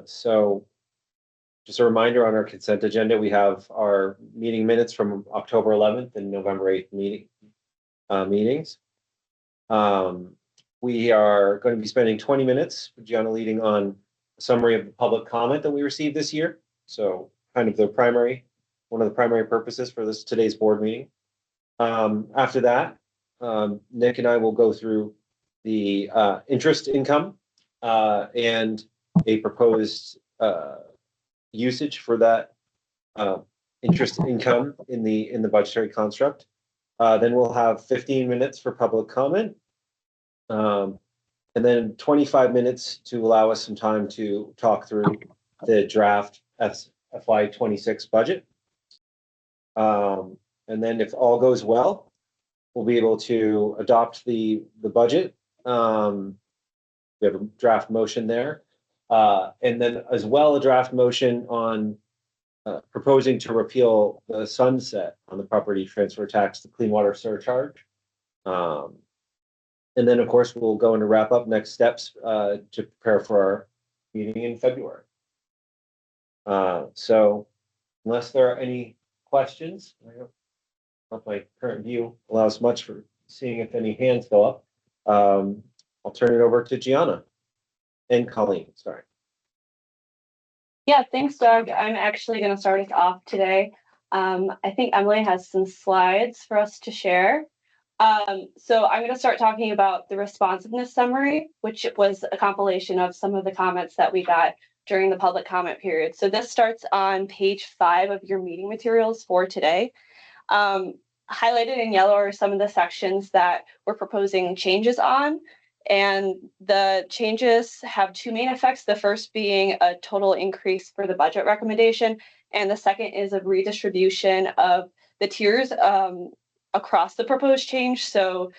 So just a reminder on our consent agenda, we have our meeting minutes from October 11th and November 8th meetings. We are going to be spending 20 minutes with Gianna leading on a summary of the public comment that we received this year. So kind of one of the primary purposes for today's board meeting. After that, Nick and I will go through the interest income and a proposed usage for that interest income in the budgetary construct. Then we'll have 15 minutes for public comment, and then 25 minutes to allow us some time to talk through the draft FY26 budget. And then if all goes well, we'll be able to adopt the budget. We have a draft motion there. And then as well, a draft motion on proposing to repeal the sunset on the property transfer tax, the clean water surcharge. And then, of course, we'll go into wrap up next steps to prepare for our meeting in February. So unless there are any questions, I don't know if my current view allows much for seeing if any hands go up. I'll turn it over to Gianna and Colleen, sorry. Yeah, thanks, Doug. I'm actually going to start us off today. I think Emily has some slides for us to share. So I'm going to start talking about the responsiveness summary, which was a compilation of some of the comments that we got during the public comment period. So this starts on page 5 of your meeting materials for today. Highlighted in yellow are some of the sections that we're proposing changes on. And the changes have 2 main effects. The first being a total increase for the budget recommendation. And the second is a redistribution of the tiers across the proposed change. So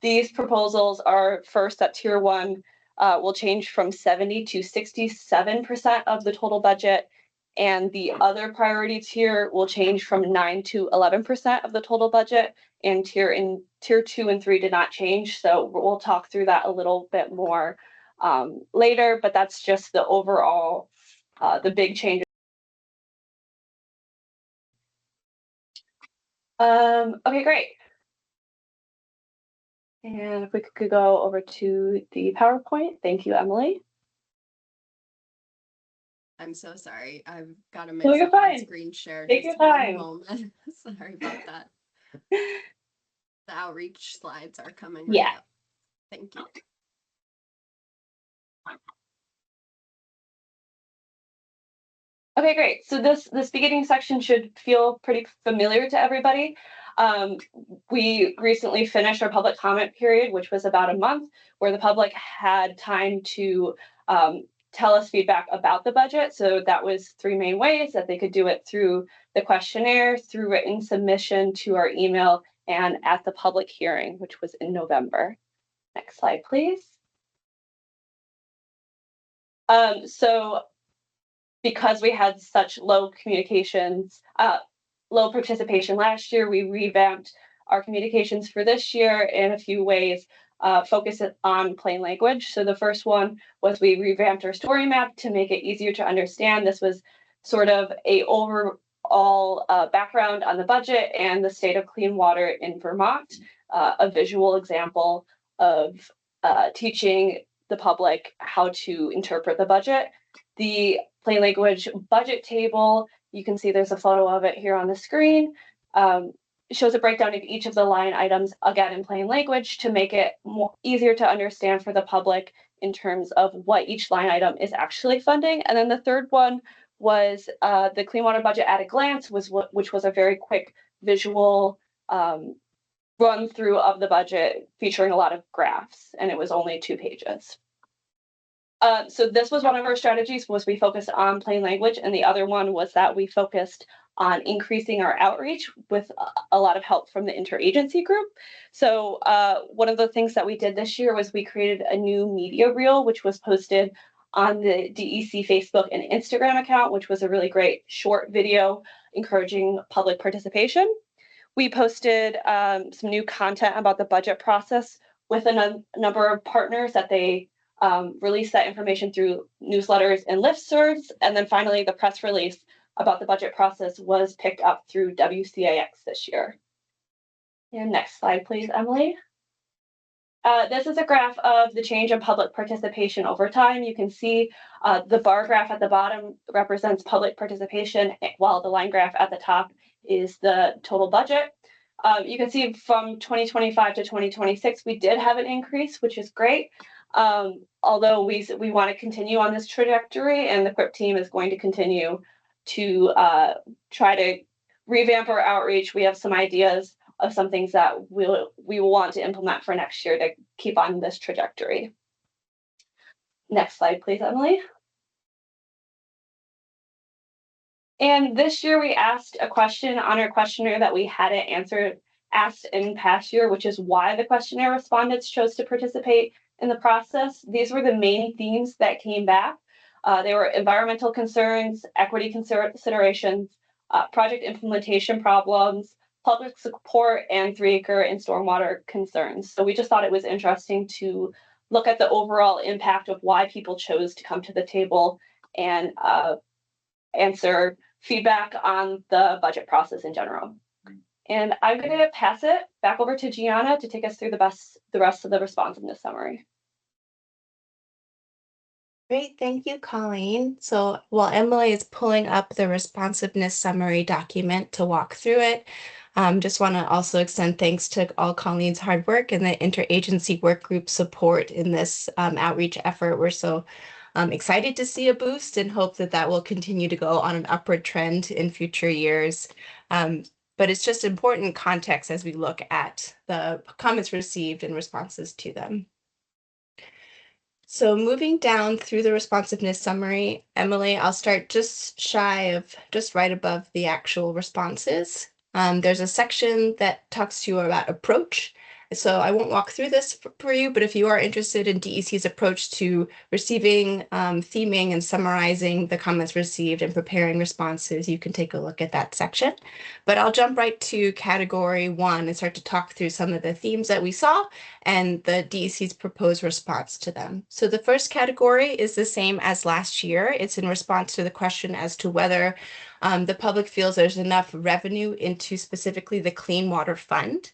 these proposals are first that tier 1 will change from 70 to 67% of the total budget. And the other priority tier will change from 9 to 11% of the total budget. And tier 2 and 3 did not change. So we'll talk through that a little bit more later, but that's just the overall, the big changes. Okay, great. And if we could go over to the PowerPoint. Thank you, Emily. I'm so sorry. I've got to No, you're fine. Screen share. Take your time. Moment. Sorry about that. The outreach slides are coming. Yeah. Right up. Thank you. Okay, great. So this beginning section should feel pretty familiar to everybody. We recently finished our public comment period, which was about a month, where the public had time to tell us feedback about the budget. So that was 3 main ways that they could do it: through the questionnaire, through written submission to our email, and at the public hearing, which was in November. Next slide, please. So because we had such low participation last year, we revamped our communications for this year in a few ways, focus on plain language. So the first one was we revamped our story map to make it easier to understand. This was sort of a overall background on the budget and the state of clean water in Vermont, a visual example of teaching the public how to interpret the budget. The plain language budget table, you can see there's a photo of it here on the screen. It shows a breakdown of each of the line items, again in plain language, to make it easier to understand for the public in terms of what each line item is actually funding. And then the third one was the clean water budget at a glance, which was a very quick visual run through of the budget featuring a lot of graphs, and it was only 2 pages. So this was one of our strategies, was we focused on plain language, and the other one was that we focused on increasing our outreach with a lot of help from the interagency group. So one of the things that we did this year was we created a new media reel, which was posted on the DEC Facebook and Instagram account, which was a really great short video encouraging public participation. We posted some new content about the budget process with a number of partners that they release that information through newsletters and listservs. And then finally, the press release about the budget process was picked up through WCAX this year. And next slide, please, Emily. This is a graph of the change in public participation over time. You can see the bar graph at the bottom represents public participation, while the line graph at the top is the total budget. You can see from 2025 to 2026, we did have an increase, which is great. Although we want to continue on this trajectory, and the QUIP team is going to continue to try to revamp our outreach. We have some ideas of some things that we will want to implement for next year to keep on this trajectory. Next slide, please, Emily. And this year we asked a question on our questionnaire that we hadn't asked in past year, which is why the questionnaire respondents chose to participate in the process. These were the main themes that came back. They were environmental concerns, equity considerations, project implementation problems, public support, and 3-acre and stormwater concerns. So we just thought it was interesting to look at the overall impact of why people chose to come to the table and answer feedback on the budget process in general. And I'm going to pass it back over to Gianna to take us through the rest of the responsiveness summary. Great, thank you, Colleen. So while Emily is pulling up the responsiveness summary document to walk through it, just want to also extend thanks to all Colleen's hard work and the interagency work group support in this outreach effort. We're so excited to see a boost and hope that that will continue to go on an upward trend in future years. But it's just important context as we look at the comments received and responses to them. So moving down through the responsiveness summary, Emily, I'll start just right above the actual responses. There's a section that talks to you about approach. So I won't walk through this for you, but if you are interested in DEC's approach to receiving, theming, and summarizing the comments received and preparing responses, you can take a look at that section. But I'll jump right to category 1 and start to talk through some of the themes that we saw and the DEC's proposed response to them. So the first category is the same as last year. It's in response to the question as to whether the public feels there's enough revenue into specifically the Clean Water Fund.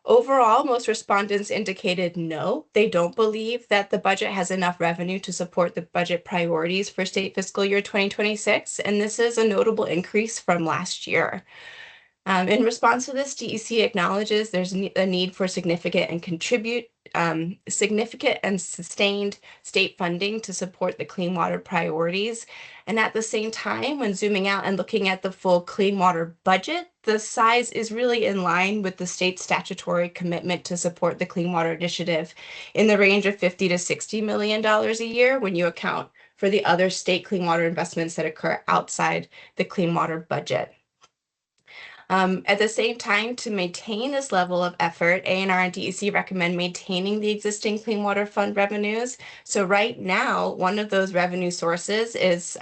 Overall, most respondents indicated no, they don't believe that the budget has enough revenue to support the budget priorities for state fiscal year 2026, and this is a notable increase from last year. In response to this, DEC acknowledges there's a need for significant and sustained state funding to support the clean water priorities. And at the same time, when zooming out and looking at the full clean water budget, the size is really in line with the state's statutory commitment to support the Clean Water Initiative in the range of $50 to $60 million a year when you account for the other state clean water investments that occur outside the clean water budget. At the same time, to maintain this level of effort, ANR and DEC recommend maintaining the existing Clean Water Fund revenues. So right now, one of those revenue sources is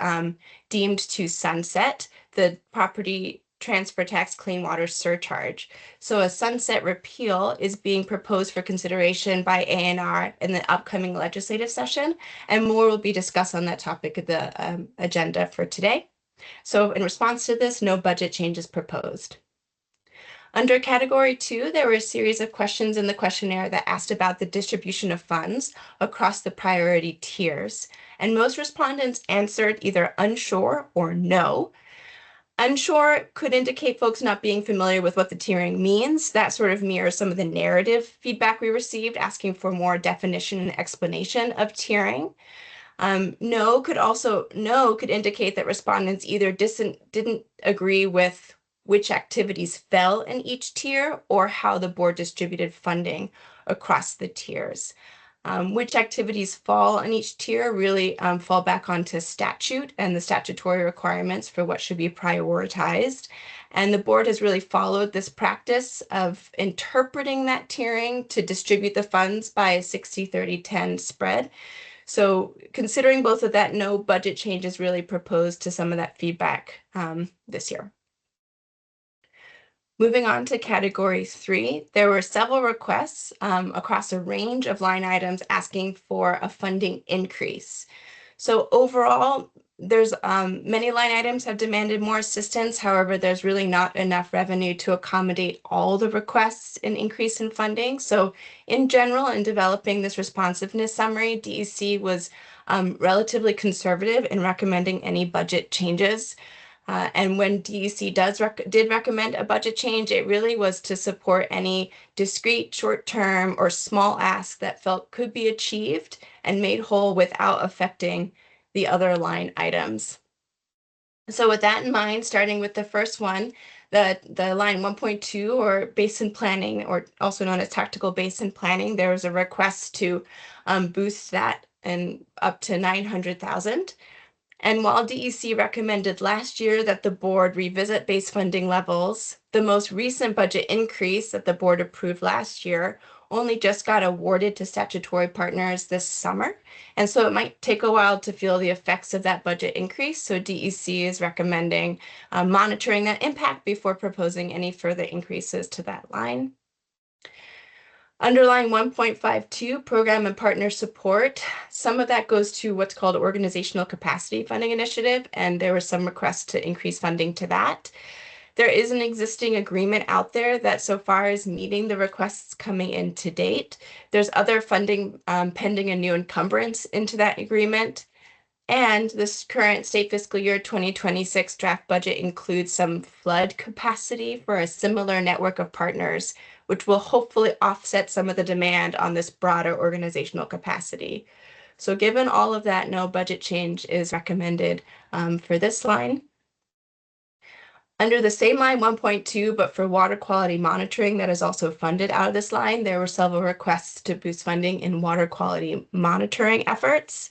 deemed to sunset the property transfer tax clean water surcharge. So a sunset repeal is being proposed for consideration by ANR in the upcoming legislative session, and more will be discussed on that topic at the agenda for today. So in response to this, no budget changes proposed. Under category 2, there were a series of questions in the questionnaire that asked about the distribution of funds across the priority tiers, and most respondents answered either unsure or no. Unsure could indicate folks not being familiar with what the tiering means. That sort of mirrors some of the narrative feedback we received, asking for more definition and explanation of tiering. No could indicate that respondents either didn't agree with which activities fell in each tier or how the board distributed funding across the tiers. Which activities fall in each tier really fall back onto statute and the statutory requirements for what should be prioritized. And the board has really followed this practice of interpreting that tiering to distribute the funds by a 60-30-10 spread. So considering both of that, no budget change is really proposed to some of that feedback this year. Moving on to category 3, there were several requests across a range of line items asking for a funding increase. So overall, there's many line items have demanded more assistance. However, there's really not enough revenue to accommodate all the requests and increase in funding. So in general, in developing this responsiveness summary, DEC was relatively conservative in recommending any budget changes. And when DEC did recommend a budget change, it really was to support any discrete, short-term, or small ask that felt could be achieved and made whole without affecting the other line items. So with that in mind, starting with the first one, the line 1.2, or basin planning, or also known as tactical basin planning, there was a request to boost that and up to 900,000. And while DEC recommended last year that the board revisit base funding levels, the most recent budget increase that the board approved last year only just got awarded to statutory partners this summer. And so it might take a while to feel the effects of that budget increase. So DEC is recommending monitoring that impact before proposing any further increases to that line. Underline 1.52, program and partner support. Some of that goes to what's called Organizational Capacity Funding Initiative, and there was some requests to increase funding to that. There is an existing agreement out there that so far is meeting the requests coming in to date. There's other funding pending a new encumbrance into that agreement. And this current state fiscal year 2026 draft budget includes some flood capacity for a similar network of partners, which will hopefully offset some of the demand on this broader organizational capacity. So given all of that, no budget change is recommended for this line. Under the same line 1.2, but for water quality monitoring that is also funded out of this line, there were several requests to boost funding in water quality monitoring efforts.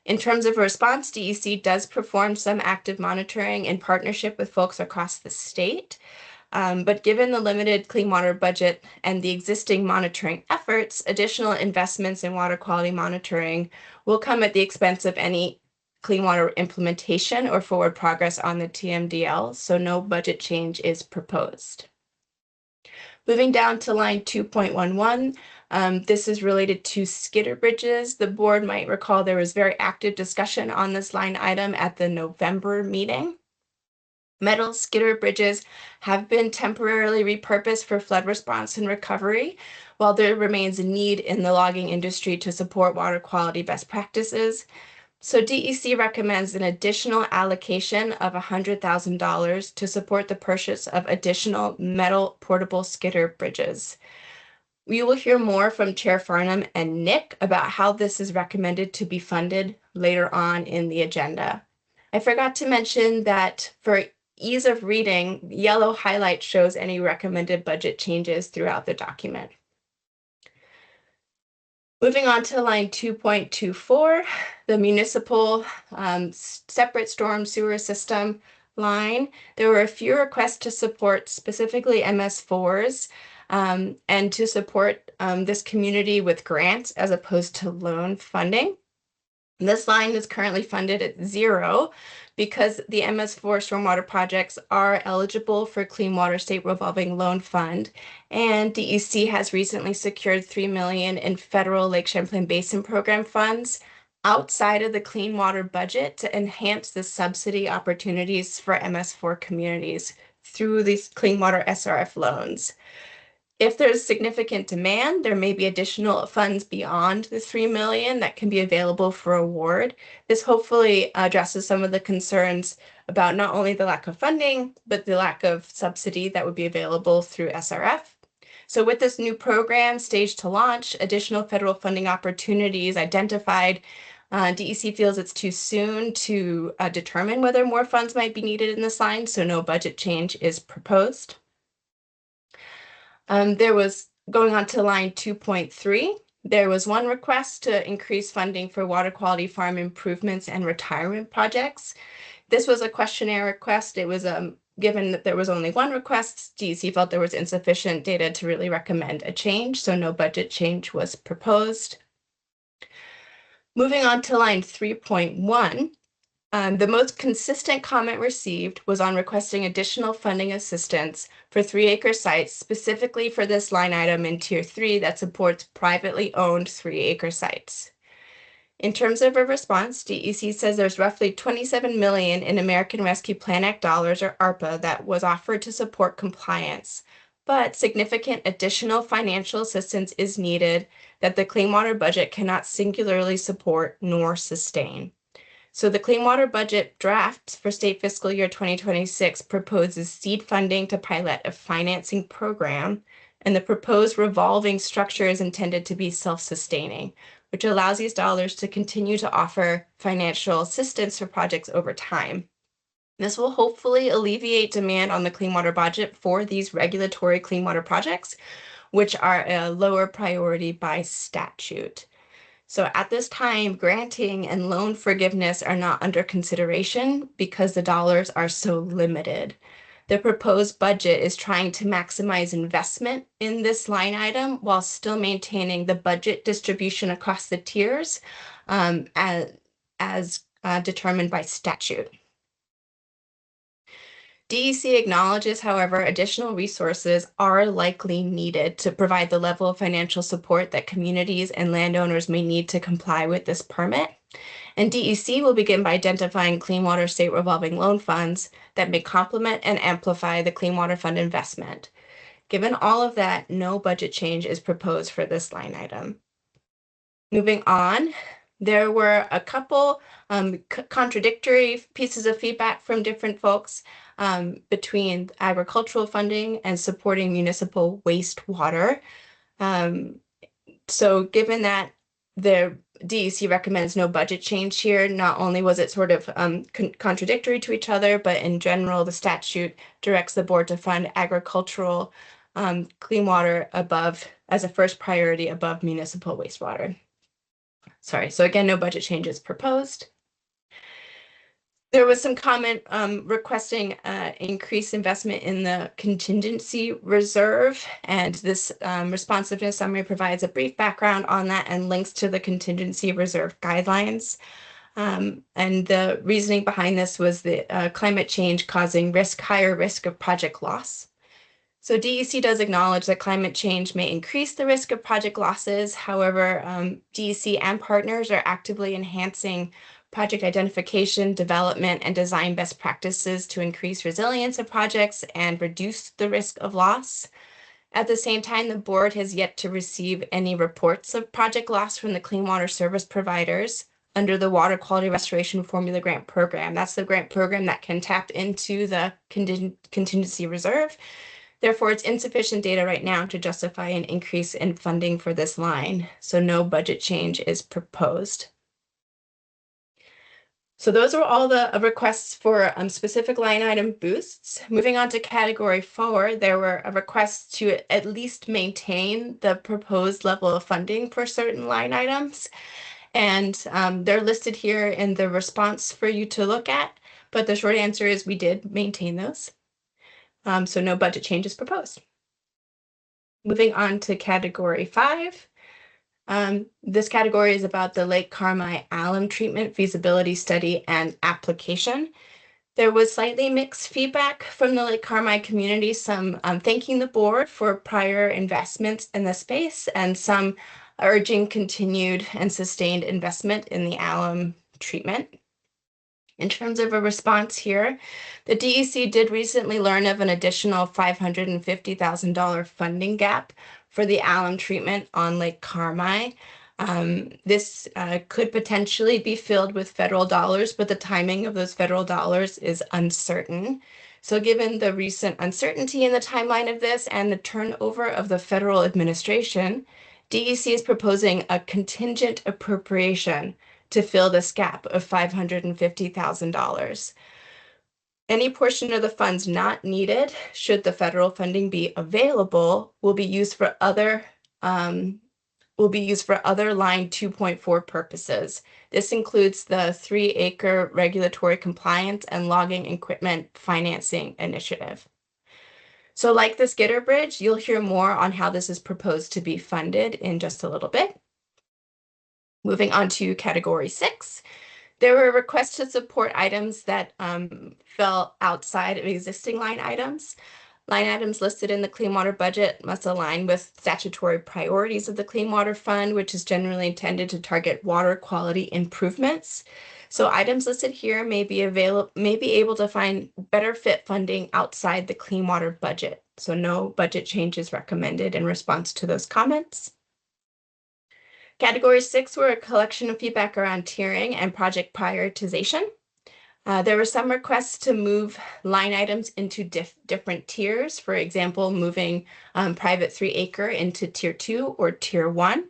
In terms of response, DEC does perform some active monitoring in partnership with folks across the state. But given the limited clean water budget and the existing monitoring efforts, additional investments in water quality monitoring will come at the expense of any clean water implementation or forward progress on the TMDL, so no budget change is proposed. Moving down to line 2.11, this is related to skidder bridges. The board might recall there was very active discussion on this line item at the November meeting. Metal skidder bridges have been temporarily repurposed for flood response and recovery, while there remains a need in the logging industry to support water quality best practices. So DEC recommends an additional allocation of $100,000 to support the purchase of additional metal portable skidder bridges. We will hear more from Chair Farnham and Nick about how this is recommended to be funded later on in the agenda. I forgot to mention that for ease of reading, yellow highlight shows any recommended budget changes throughout the document. Moving on to line 2.24, the municipal separate storm sewer system line. There were a few requests to support specifically MS4s and to support this community with grants as opposed to loan funding. This line is currently funded at 0 because the MS4 stormwater projects are eligible for Clean Water State Revolving Loan Fund, and DEC has recently secured $3 million in federal Lake Champlain Basin Program funds outside of the clean water budget to enhance the subsidy opportunities for MS4 communities through these clean water SRF loans. If there's significant demand, there may be additional funds beyond the $3 million that can be available for award. This hopefully addresses some of the concerns about not only the lack of funding, but the lack of subsidy that would be available through SRF. So with this new program staged to launch, additional federal funding opportunities identified, DEC feels it's too soon to determine whether more funds might be needed in this line, so no budget change is proposed. There was, going on to line 2.3, there was one request to increase funding for water quality farm improvements and retirement projects. This was a questionnaire request. It was given that there was only one request, DEC felt there was insufficient data to really recommend a change, so no budget change was proposed. Moving on to line 3.1, The most consistent comment received was on requesting additional funding assistance for 3-acre sites, specifically for this line item in Tier 3 that supports privately owned 3-acre sites. In terms of a response, DEC says there's roughly $27 million in American Rescue Plan Act dollars, or ARPA, that was offered to support compliance, but significant additional financial assistance is needed that the clean water budget cannot singularly support nor sustain. So the Clean Water Budget draft for state fiscal year 2026 proposes seed funding to pilot a financing program, and the proposed revolving structure is intended to be self-sustaining, which allows these dollars to continue to offer financial assistance for projects over time. This will hopefully alleviate demand on the clean water budget for these regulatory clean water projects, which are a lower priority by statute. So at this time, granting and loan forgiveness are not under consideration because the dollars are so limited. The proposed budget is trying to maximize investment in this line item while still maintaining the budget distribution across the tiers as determined by statute. DEC acknowledges, however, additional resources are likely needed to provide the level of financial support that communities and landowners may need to comply with this permit. And DEC will begin by identifying clean water state revolving loan funds that may complement and amplify the Clean Water Fund investment. Given all of that, no budget change is proposed for this line item. Moving on, there were a couple contradictory pieces of feedback from different folks between agricultural funding and supporting municipal wastewater. So given that the DEC recommends no budget change here, not only was it sort of contradictory to each other, but in general, the statute directs the board to fund agricultural clean water above as a first priority above municipal wastewater. Sorry, so again, no budget changes proposed. There was some comment requesting increased investment in the contingency reserve, and this responsiveness summary provides a brief background on that and links to the contingency reserve guidelines. And the reasoning behind this was the climate change causing higher risk of project loss. So DEC does acknowledge that climate change may increase the risk of project losses. However, DEC and partners are actively enhancing project identification, development, and design best practices to increase resilience of projects and reduce the risk of loss. At the same time, the board has yet to receive any reports of project loss from the clean water service providers under the Water Quality Restoration Formula Grant Program. That's the grant program that can tap into the contingency reserve. Therefore, it's insufficient data right now to justify an increase in funding for this line, so no budget change is proposed. So those are all the requests for specific line item boosts. Moving on to category 4, there were requests to at least maintain the proposed level of funding for certain line items. And they're listed here in the response for you to look at, but the short answer is we did maintain those. So no budget changes proposed. Moving on to category 5. This category is about the Lake Carmi alum treatment feasibility study and application. There was slightly mixed feedback from the Lake Carmi community, some thanking the board for prior investments in the space and some urging continued and sustained investment in the alum treatment. In terms of a response here, the DEC did recently learn of an additional $550,000 funding gap for the alum treatment on Lake Carmi. This could potentially be filled with federal dollars, but the timing of those federal dollars is uncertain. So given the recent uncertainty in the timeline of this and the turnover of the federal administration, DEC is proposing a contingent appropriation to fill this gap of $550,000. Any portion of the funds not needed, should the federal funding be available, will be used for other line 2.4 purposes. This includes the 3-acre regulatory compliance and logging equipment financing initiative. So like the Skidder Bridge, you'll hear more on how this is proposed to be funded in just a little bit. Moving on to category 6. There were requests to support items that fell outside of existing line items. Line items listed in the Clean Water budget must align with statutory priorities of the Clean Water Fund, which is generally intended to target water quality improvements. So items listed here may be able to find better fit funding outside the Clean Water budget. So no budget changes recommended in response to those comments. Category 6 were a collection of feedback around tiering and project prioritization. There were some requests to move line items into different tiers. For example, moving private 3-acre into tier 2 or tier 1.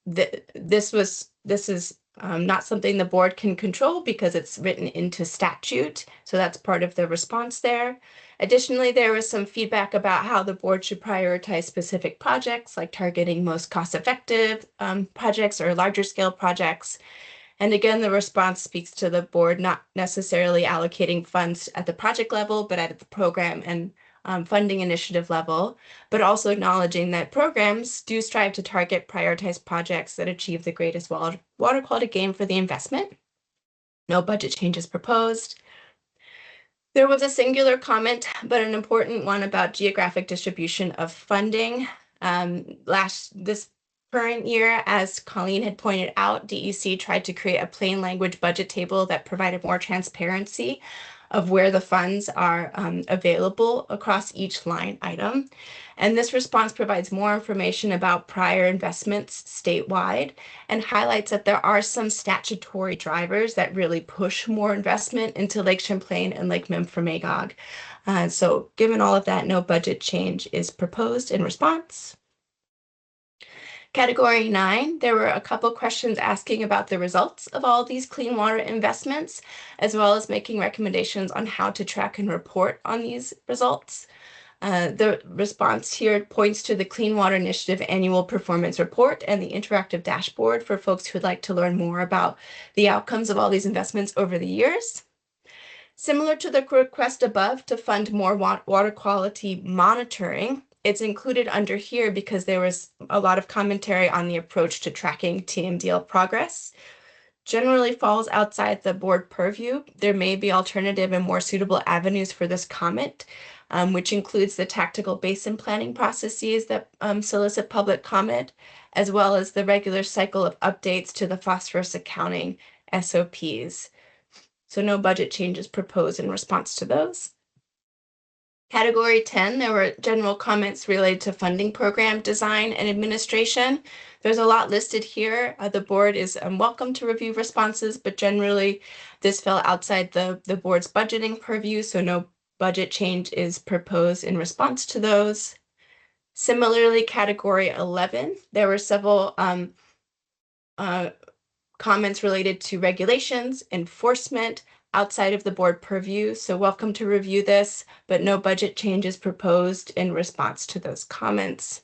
This is not something the board can control because it's written into statute. So that's part of the response there. Additionally, there was some feedback about how the board should prioritize specific projects, like targeting most cost-effective projects or larger scale projects. And again, the response speaks to the board not necessarily allocating funds at the project level, but at the program and funding initiative level, but also acknowledging that programs do strive to target prioritized projects that achieve the greatest water quality gain for the investment. No budget changes proposed. There was a singular comment, but an important one about geographic distribution of funding. This current year, as Colleen had pointed out, DEC tried to create a plain language budget table that provided more transparency of where the funds are available across each line item. And this response provides more information about prior investments statewide and highlights that there are some statutory drivers that really push more investment into Lake Champlain and Lake Memphremagog. So given all of that, no budget change is proposed in response. Category 9, there were a couple questions asking about the results of all these clean water investments, as well as making recommendations on how to track and report on these results. The response here points to the Clean Water Initiative Annual Performance Report and the interactive dashboard for folks who would like to learn more about the outcomes of all these investments over the years. Similar to the request above to fund more water quality monitoring, it's included under here because there was a lot of commentary on the approach to tracking TMDL progress. Generally falls outside the board purview. There may be alternative and more suitable avenues for this comment, which includes the tactical basin planning processes that solicit public comment, as well as the regular cycle of updates to the phosphorus accounting SOPs. So no budget changes proposed in response to those. Category 10, there were general comments related to funding program design and administration. There's a lot listed here. The board is welcome to review responses, but generally this fell outside the board's budgeting purview, so no budget change is proposed in response to those. Similarly, category 11, there were several comments related to regulations, enforcement, outside of the board purview, so welcome to review this, but no budget changes proposed in response to those comments.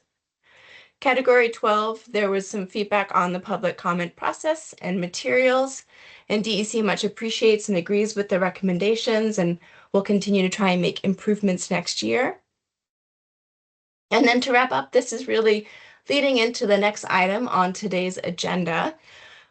Category 12, there was some feedback on the public comment process and materials, and DEC much appreciates and agrees with the recommendations and will continue to try and make improvements next year. And then to wrap up, this is really leading into the next item on today's agenda.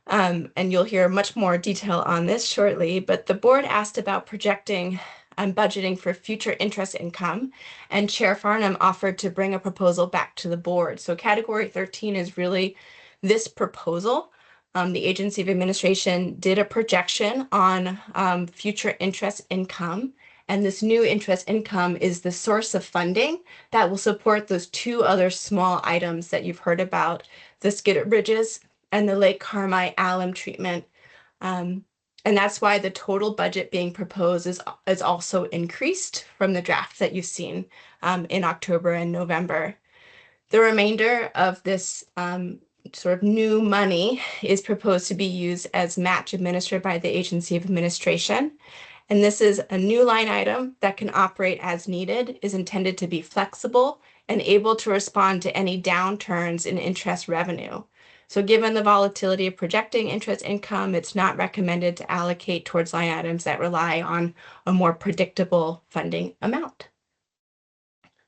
And you'll hear much more detail on this shortly, but the board asked about projecting and budgeting for future interest income, and Chair Farnham offered to bring a proposal back to the board. So category 13 is really this proposal. The Agency of Administration did a projection on future interest income, and this new interest income is the source of funding that will support those two other small items that you've heard about, the skidder bridges and the Lake Carmi alum treatment. And that's why the total budget being proposed is also increased from the draft that you've seen in October and November. The remainder of this sort of new money is proposed to be used as match administered by the Agency of Administration. And this is a new line item that can operate as needed, is intended to be flexible and able to respond to any downturns in interest revenue. So given the volatility of projecting interest income, it's not recommended to allocate towards line items that rely on a more predictable funding amount.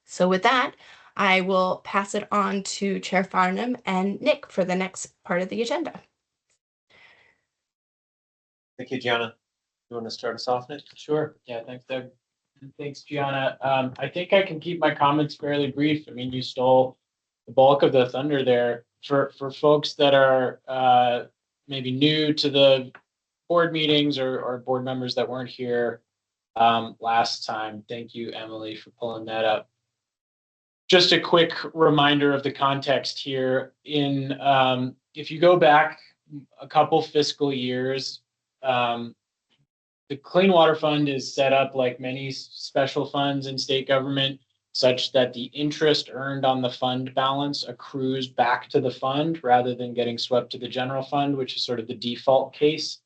So with that, I will pass it on to Chair Farnham and Nick for the next part of the agenda. Thank you, Gianna. You want to start us off, Nick? Sure. Yeah, thanks, Doug. And thanks, Gianna. I think I can keep my comments fairly brief. I mean, you stole the bulk of the thunder there. For folks that are maybe new to the board meetings or board members that weren't here last time, thank you, Emily, for pulling that up. Just a quick reminder of the context here. If you go back a couple fiscal years, the Clean Water Fund is set up like many special funds in state government, such that the interest earned on the fund balance accrues back to the fund rather than getting swept to the general fund, which is sort of the default case.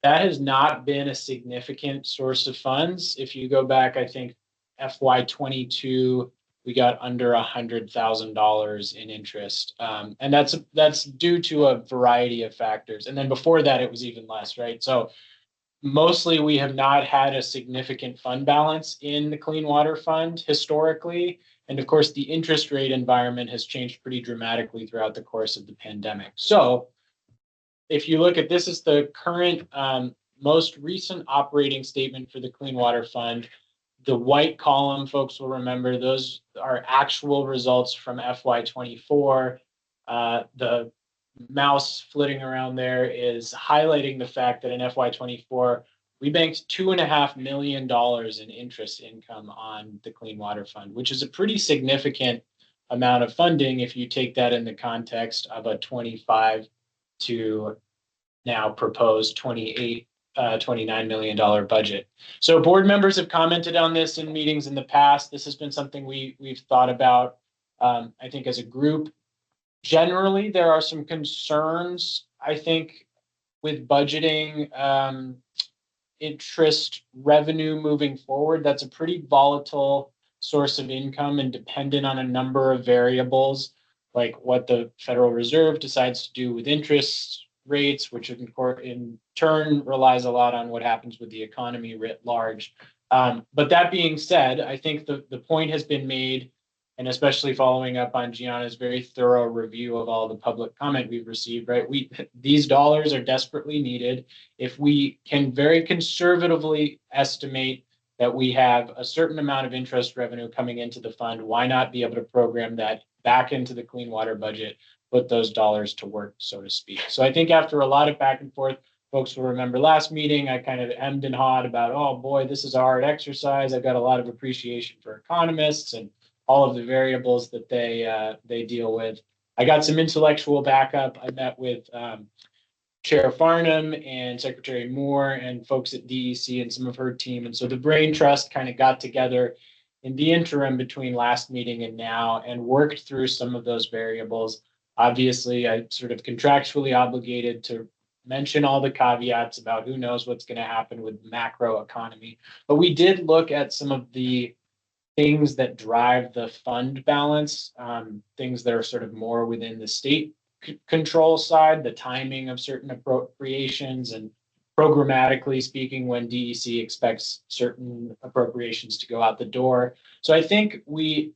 That has not been a significant source of funds. If you go back, I think FY22, we got under $100,000 in interest, and that's due to a variety of factors. And then before that, it was even less, right? So mostly we have not had a significant fund balance in the Clean Water Fund historically. And of course, the interest rate environment has changed pretty dramatically throughout the course of the pandemic. So if you look at this is the current most recent operating statement for the Clean Water Fund. The white column, folks will remember, those are actual results from FY24. The mouse flitting around there is highlighting the fact that in FY24, we banked $2.5 million in interest income on the Clean Water Fund, which is a pretty significant amount of funding if you take that in the context of a 25 to now proposed $29 million budget. So board members have commented on this in meetings in the past. This has been something we've thought about, I think, as a group. Generally, there are some concerns, I think, with budgeting interest revenue moving forward. That's a pretty volatile source of income and dependent on a number of variables, like what the Federal Reserve decides to do with interest rates, which in turn relies a lot on what happens with the economy writ large. But that being said, I think the point has been made, and especially following up on Gianna's very thorough review of all the public comment we've received, right? These dollars are desperately needed. If we can very conservatively estimate that we have a certain amount of interest revenue coming into the fund, why not be able to program that back into the clean water budget, put those dollars to work, so to speak. So I think after a lot of back and forth, folks will remember last meeting, I kind of hemmed and hawed about, oh boy, this is a hard exercise. I've got a lot of appreciation for economists and all of the variables that they deal with. I got some intellectual backup. I met with Chair Farnham and Secretary Moore and folks at DEC and some of her team. And so the Brain Trust kind of got together in the interim between last meeting and now and worked through some of those variables. Obviously, I sort of contractually obligated to mention all the caveats about who knows what's going to happen with macro economy. But we did look at some of the things that drive the fund balance, things that are sort of more within the state control side, the timing of certain appropriations, and programmatically speaking, when DEC expects certain appropriations to go out the door. So I think we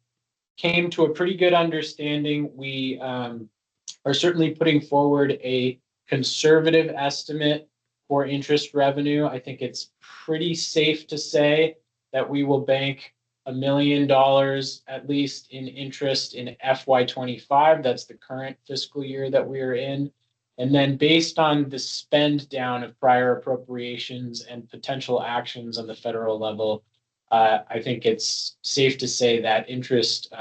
came to a pretty good understanding. We are certainly putting forward a conservative estimate for interest revenue. I think it's pretty safe to say that we will bank $1 million at least in interest in FY25. That's the current fiscal year that we are in. And then based on the spend down of prior appropriations and potential actions on the federal level, I think it's safe to say that interest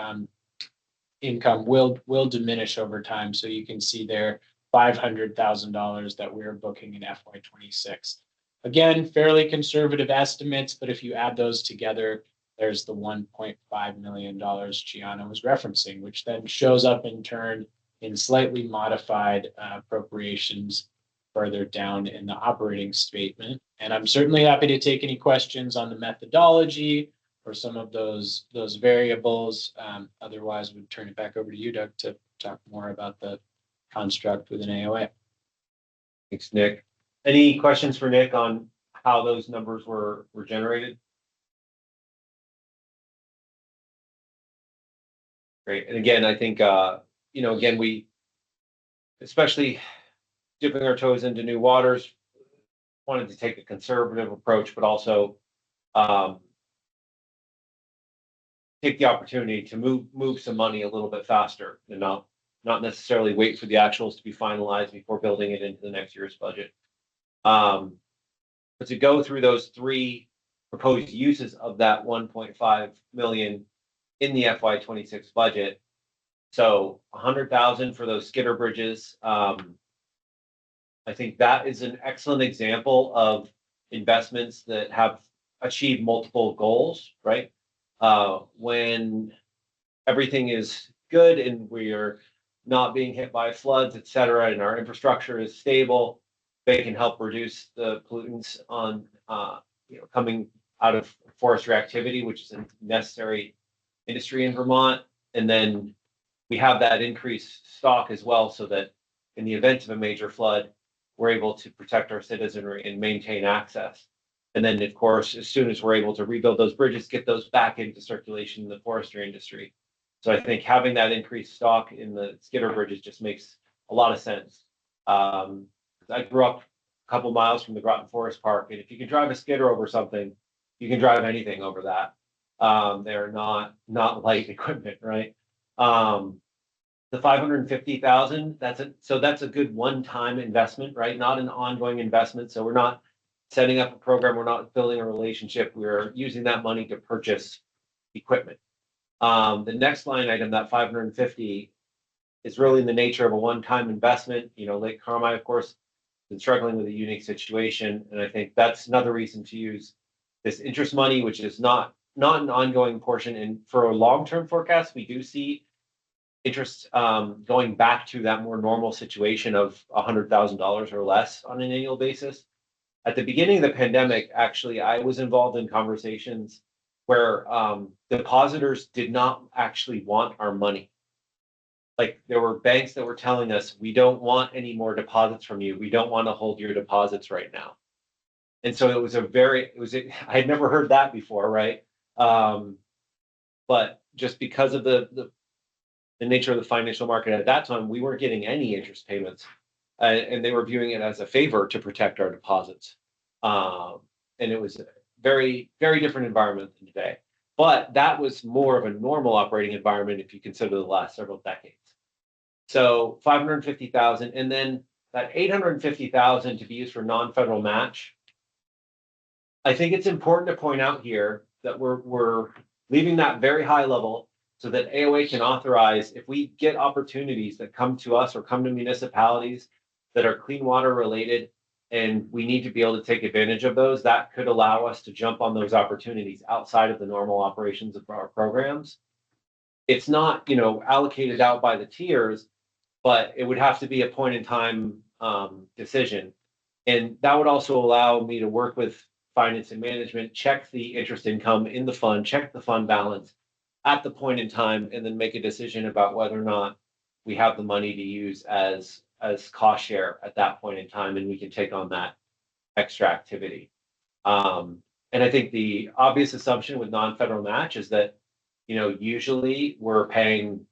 income will diminish over time. So you can see there $500,000 that we're booking in FY26. Again, fairly conservative estimates, but if you add those together, there's the $1.5 million Gianna was referencing, which then shows up in turn in slightly modified appropriations further down in the operating statement. And I'm certainly happy to take any questions on the methodology or some of those variables. Otherwise, we'd turn it back over to you, Doug, to talk more about the construct within AOA. Thanks, Nick. Any questions for Nick on how those numbers were generated? Great. And again, I think, again, we, especially dipping our toes into new waters, wanted to take a conservative approach, but also take the opportunity to move some money a little bit faster and not necessarily wait for the actuals to be finalized before building it into the next year's budget. But to go through those three proposed uses of that 1.5 million in the FY26 budget. So 100,000 for those skidder bridges. I think that is an excellent example of investments that have achieved multiple goals, right? When everything is good and we are not being hit by floods, et cetera, and our infrastructure is stable, they can help reduce the pollutants on, coming out of forestry activity, which is a necessary industry in Vermont. And then we have that increased stock as well, so that in the event of a major flood, we're able to protect our citizenry and maintain access. And then, of course, as soon as we're able to rebuild those bridges, get those back into circulation in the forestry industry. So I think having that increased stock in the skidder bridges just makes a lot of sense. I grew up a couple miles from the Groton Forest Park, and if you can drive a skidder over something, you can drive anything over that. They're not light equipment, right? The 550,000, that's a good one-time investment, right? Not an ongoing investment. So we're not setting up a program, we're not building a relationship, we're using that money to purchase equipment. The next line item, that 550, is really in the nature of a one-time investment. Lake Carmi, of course, been struggling with a unique situation, and I think that's another reason to use this interest money, which is not an ongoing portion. And for a long-term forecast, we do see interest going back to that more normal situation of $100,000 or less on an annual basis. At the beginning of the pandemic, actually, I was involved in conversations where depositors did not actually want our money. Like, there were banks that were telling us, we don't want any more deposits from you. We don't want to hold your deposits right now. And so I had never heard that before, right? But just because of the nature of the financial market at that time, we weren't getting any interest payments, and they were viewing it as a favor to protect our deposits. And it was a very, very different environment than today. But that was more of a normal operating environment if you consider the last several decades. So 550,000, and then that 850,000 to be used for non-federal match. I think it's important to point out here that we're leaving that very high level, so that AOA can authorize, if we get opportunities that come to us or come to municipalities that are clean water related, and we need to be able to take advantage of those, that could allow us to jump on those opportunities outside of the normal operations of our programs. It's not, allocated out by the tiers, but it would have to be a point in time decision. And that would also allow me to work with finance and management, check the interest income in the fund, check the fund balance at the point in time, and then make a decision about whether or not we have the money to use as cost share at that point in time, and we can take on that extra activity. And I think the obvious assumption with non-federal match is that, usually we're paying,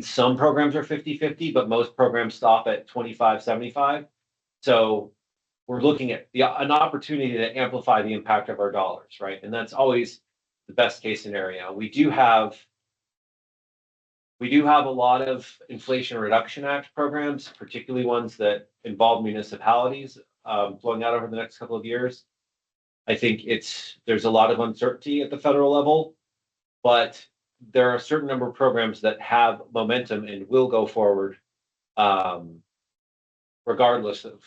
some programs are 50-50, but most programs stop at 25-75. So we're looking at an opportunity to amplify the impact of our dollars, right? And that's always the best case scenario. We do have a lot of Inflation Reduction Act programs, particularly ones that involve municipalities, flowing out over the next couple of years. I think there's a lot of uncertainty at the federal level, but there are a certain number of programs that have momentum and will go forward, regardless of.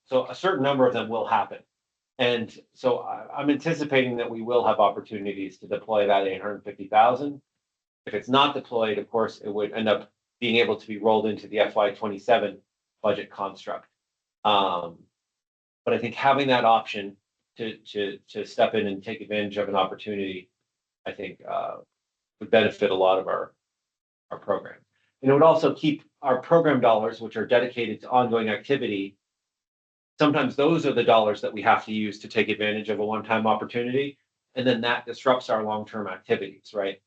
So a certain number of them will happen. And so I'm anticipating that we will have opportunities to deploy that 850,000. If it's not deployed, of course, it would end up being able to be rolled into the FY27 budget construct. But I think having that option to step in and take advantage of an opportunity, I think would benefit a lot of our program. And it would also keep our program dollars, which are dedicated to ongoing activity. Sometimes those are the dollars that we have to use to take advantage of a one-time opportunity, and then that disrupts our long-term activities, right?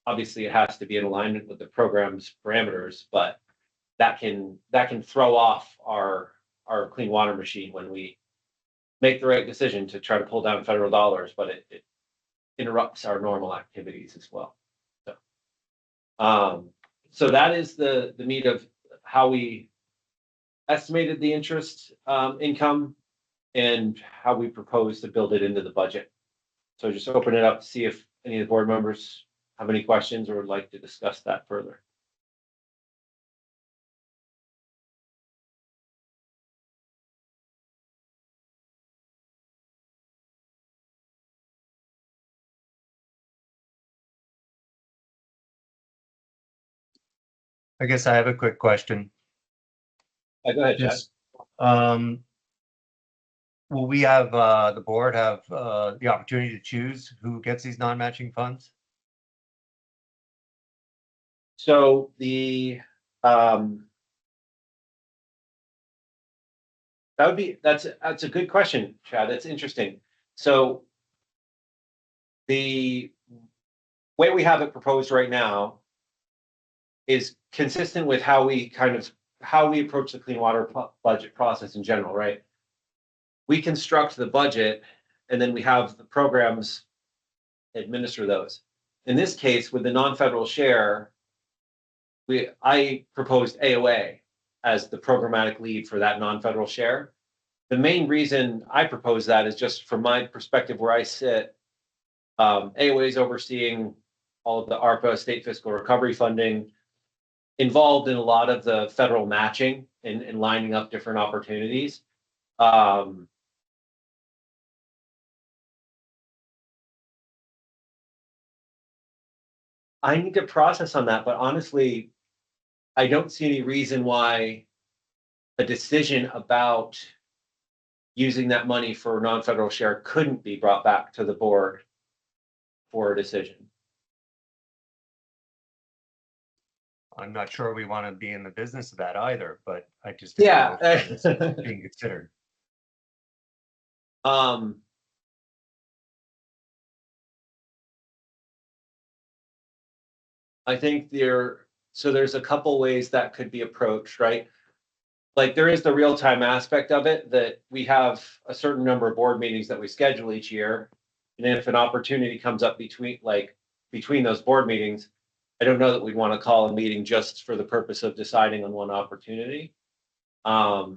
Obviously, it has to be in alignment with the program's parameters, but that can throw off our our clean water machine when we make the right decision to try to pull down federal dollars, but it interrupts our normal activities as well. So that is the meat of how we estimated the interest income and how we propose to build it into the budget. So just open it up to see if any of the board members have any questions or would like to discuss that further. I guess I have a quick question. Go ahead, Chad. Just, will we have, the board have, the opportunity to choose who gets these non-matching funds? So that's a good question, Chad. That's interesting. So the way we have it proposed right now is consistent with how we approach the clean water budget process in general, right? We construct the budget and then we have the programs administer those. In this case, with the non-federal share, I proposed AOA as the programmatic lead for that non-federal share. The main reason I propose that is just from my perspective where I sit. AOA is overseeing all of the ARPA state fiscal recovery funding, involved in a lot of the federal matching and lining up different opportunities. I need to process on that, but honestly, I don't see any reason why a decision about using that money for non-federal share couldn't be brought back to the board for a decision. I'm not sure we want to be in the business of that either, but I just didn't know if that was being considered. I think there's a couple ways that could be approached, right? Like there is the real-time aspect of it that we have a certain number of board meetings that we schedule each year. And if an opportunity comes up between those board meetings, I don't know that we'd want to call a meeting just for the purpose of deciding on one opportunity. I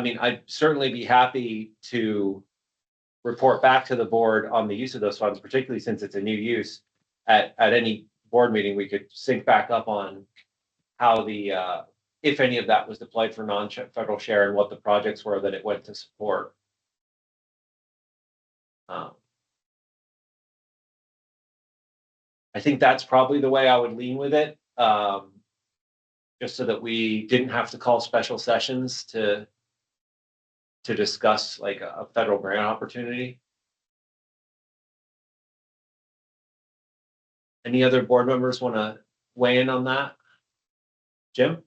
mean, I'd certainly be happy to report back to the board on the use of those funds, particularly since it's a new use. At any board meeting, we could sync back up on how if any of that was deployed for non-federal share and what the projects were that it went to support. I think that's probably the way I would lean with it, just so that we didn't have to call special sessions to discuss like a federal grant opportunity. Any other board members want to weigh in on that? Jim?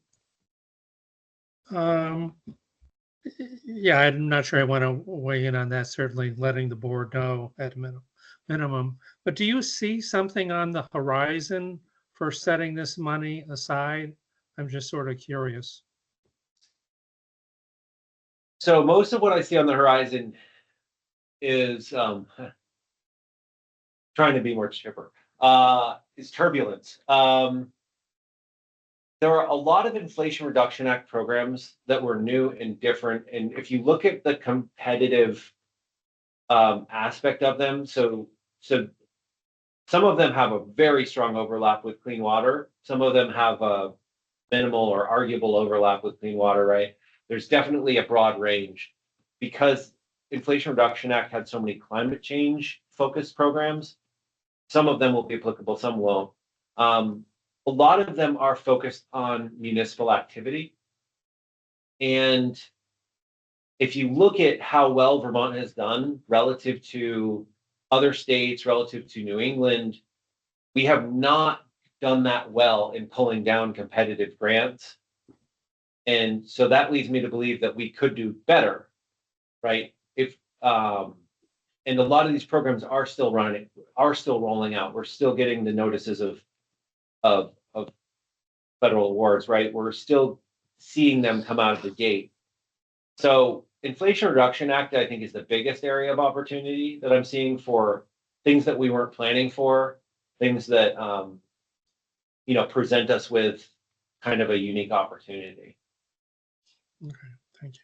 Yeah, I'm not sure I want to weigh in on that, certainly letting the board know at minimum. But do you see something on the horizon for setting this money aside? I'm just sort of curious. So most of what I see on the horizon is trying to be more chipper, is turbulence. There are a lot of Inflation Reduction Act programs that were new and different. And if you look at the competitive aspect of them, so some of them have a very strong overlap with clean water. Some of them have a minimal or arguable overlap with clean water, right? There's definitely a broad range because Inflation Reduction Act had so many climate change focused programs. Some of them will be applicable, some won't. A lot of them are focused on municipal activity. And if you look at how well Vermont has done relative to other states, relative to New England, we have not done that well in pulling down competitive grants. And so that leads me to believe that we could do better, right? And a lot of these programs are still rolling out. We're still getting the notices of federal awards, right? We're still seeing them come out of the gate. So Inflation Reduction Act, I think, is the biggest area of opportunity that I'm seeing for things that we weren't planning for, things that present us with kind of a unique opportunity. Okay, thank you.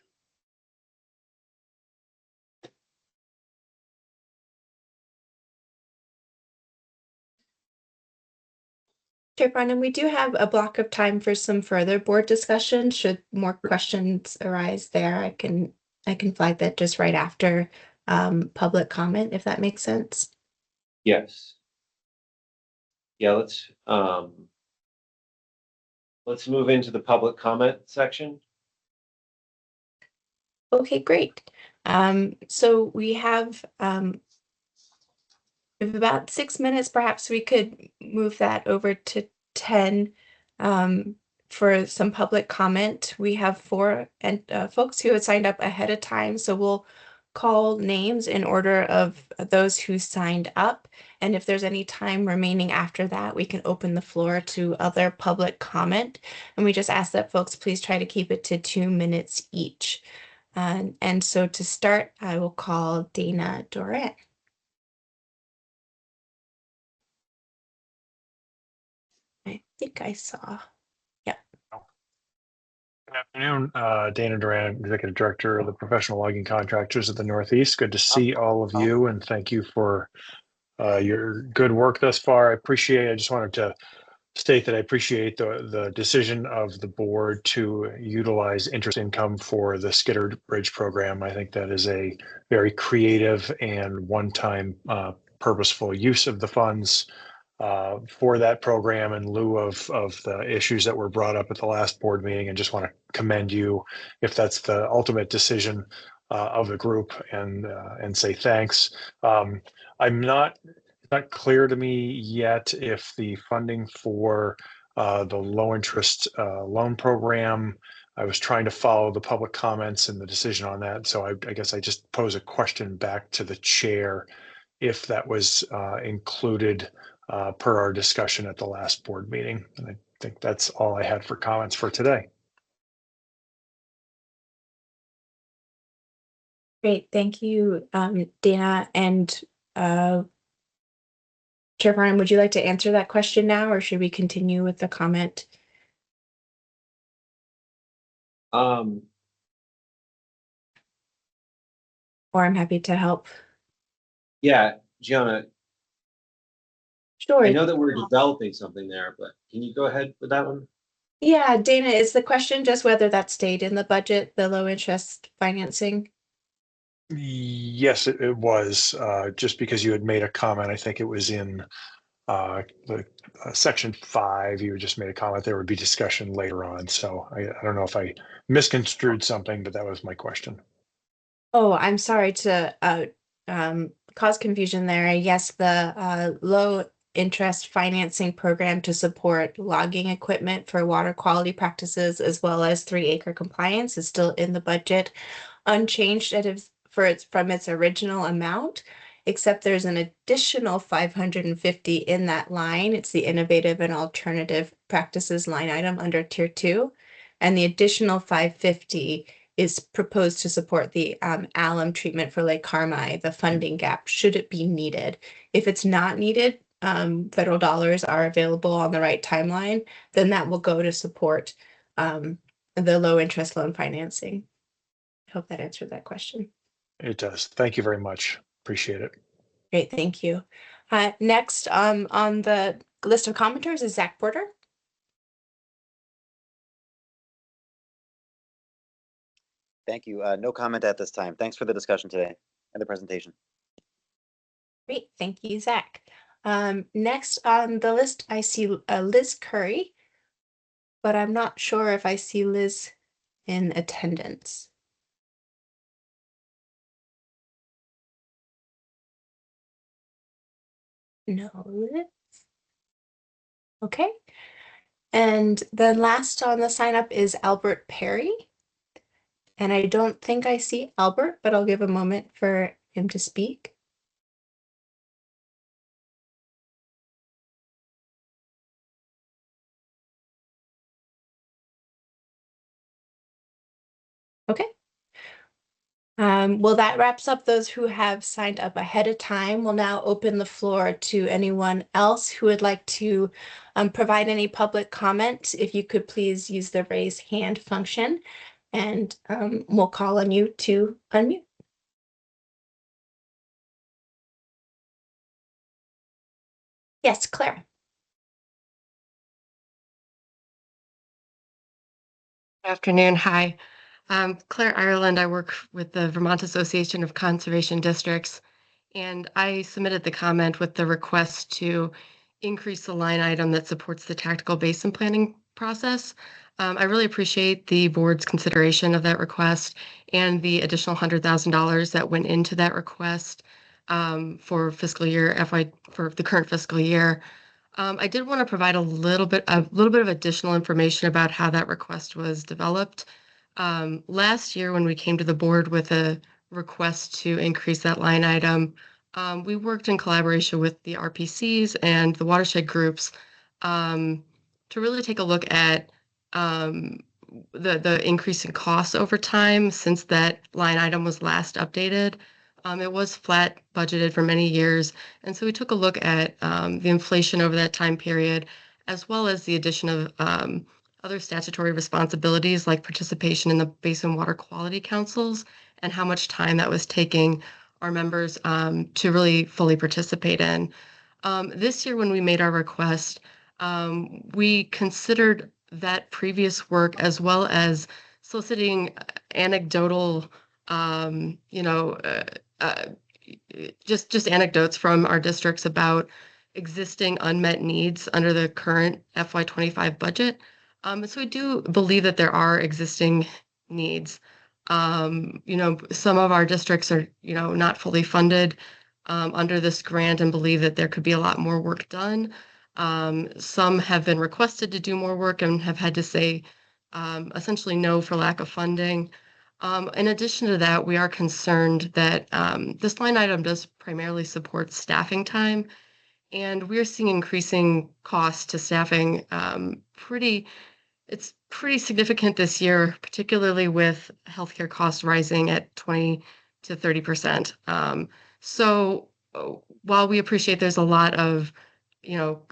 Chair Brennan, we do have a block of time for some further board discussion. Should more questions arise there, I can flag that just right after public comment, if that makes sense. Yes. Yeah, let's move into the public comment section. Okay, great. So we have about 6 minutes. Perhaps we could move that over to 10 for some public comment. We have 4 folks who had signed up ahead of time, so we'll call names in order of those who signed up. And if there's any time remaining after that, we can open the floor to other public comment. And we just ask that folks please try to keep it to 2 minutes each. And so to start, I will call Dana Doran. I think I saw. Yeah. Good afternoon, Dana Duran, Executive Director of the Professional Logging Contractors of the Northeast. Good to see all of you, and thank you for your good work thus far. I just wanted to state that I appreciate the decision of the board to utilize interest income for the Skidder Bridge program. I think that is a very creative and one-time purposeful use of the funds for that program in lieu of the issues that were brought up at the last board meeting, and just want to commend you if that's the ultimate decision of the group, and say thanks. It's not clear to me yet if the funding for the low interest loan program, I was trying to follow the public comments and the decision on that. So I guess I just pose a question back to the chair if that was included per our discussion at the last board meeting. And I think that's all I had for comments for today. Great, thank you, Dana. And Chair Farnham, would you like to answer that question now, or should we continue with the comment? Um, Or I'm happy to help. yeah, Gianna, Sure. I know that we're developing something there, but can you go ahead with that one? Yeah, Dana, is the question just whether that stayed in the budget, the low interest financing? Yes, it was just because you had made a comment. I think it was in the section 5. You just made a comment there would be discussion later on. So I don't know if I misconstrued something, but that was my question. Oh, I'm sorry to cause confusion there. Yes, the low interest financing program to support logging equipment for water quality practices as well as 3-acre compliance is still in the budget, unchanged from its original amount, except there's an additional 550 in that line. It's the innovative and alternative practices line item under tier 2, and the additional 550 is proposed to support the alum treatment for Lake Carmi, the funding gap, should it be needed. If it's not needed, federal dollars are available on the right timeline, then that will go to support the low interest loan financing. I hope that answered that question. It does. Thank you very much. Appreciate it. Great, thank you. Next on the list of commenters is Zach Porter. Thank you. No comment at this time. Thanks for the discussion today and the presentation. Great, thank you, Zach. Next on the list, I see Liz Curry, but I'm not sure if I see Liz in attendance. No, Liz. Okay. And then last on the sign up is Albert Perry. And I don't think I see Albert, but I'll give a moment for him to speak. Okay. Well, that wraps up those who have signed up ahead of time. We'll now open the floor to anyone else who would like to provide any public comment. If you could please use the raise hand function, and we'll call on you to unmute. Yes, Claire. Afternoon. Hi. Claire Ireland. I work with the Vermont Association of Conservation Districts, and I submitted the comment with the request to increase the line item that supports the tactical basin planning process. I really appreciate the board's consideration of that request and the additional $100,000 that went into that request for fiscal year for the current fiscal year. I did want to provide a little bit of additional information about how that request was developed. Last year, when we came to the board with a request to increase that line item, we worked in collaboration with the RPCs and the watershed groups to really take a look at the increase in costs over time since that line item was last updated. It was flat budgeted for many years. And so we took a look at the inflation over that time period, as well as the addition of other statutory responsibilities like participation in the Basin Water Quality Councils and how much time that was taking our members to really fully participate in. This year, when we made our request, we considered that previous work as well as soliciting anecdotal, just anecdotes from our districts about existing unmet needs under the current FY25 budget. So we do believe that there are existing needs. Some of our districts are, not fully funded under this grant and believe that there could be a lot more work done. Some have been requested to do more work and have had to say essentially no for lack of funding. In addition to that, we are concerned that this line item does primarily support staffing time, and we're seeing increasing costs to staffing. It's pretty significant this year, particularly with healthcare costs rising at 20 to 30%. So while we appreciate there's a lot of,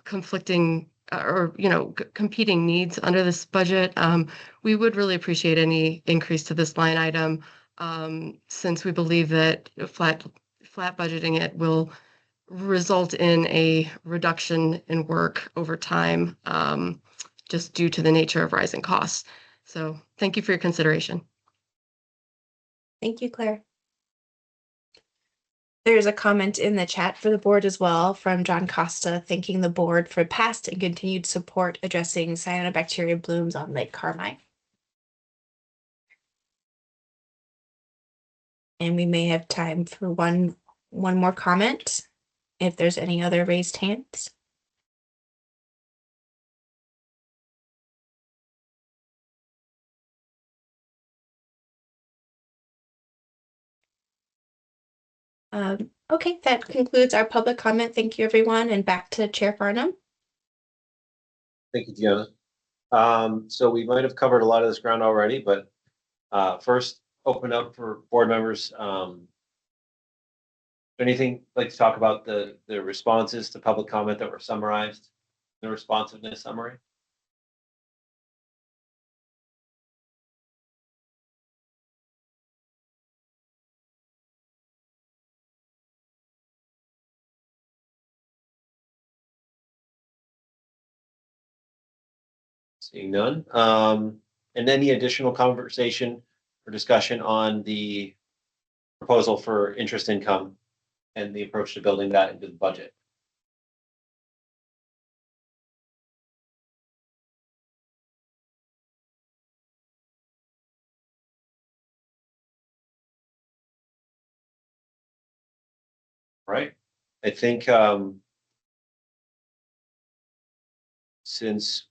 conflicting competing needs under this budget, we would really appreciate any increase to this line item since we believe that flat budgeting it will result in a reduction in work over time just due to the nature of rising costs. So thank you for your consideration. Thank you, Claire. There's a comment in the chat for the board as well from John Costa, thanking the board for past and continued support addressing cyanobacteria blooms on Lake Carmine. And we may have time for one more comment if there's any other raised hands. Okay, that concludes our public comment. Thank you, everyone, and back to Chair Farnham. Thank you, Deanna. So we might have covered a lot of this ground already, but first open up for board members. Anything like to talk about the responses to public comment that were summarized, the responsiveness summary? Seeing none. And any additional conversation or discussion on the proposal for interest income and the approach to building that into the budget? Right. I think since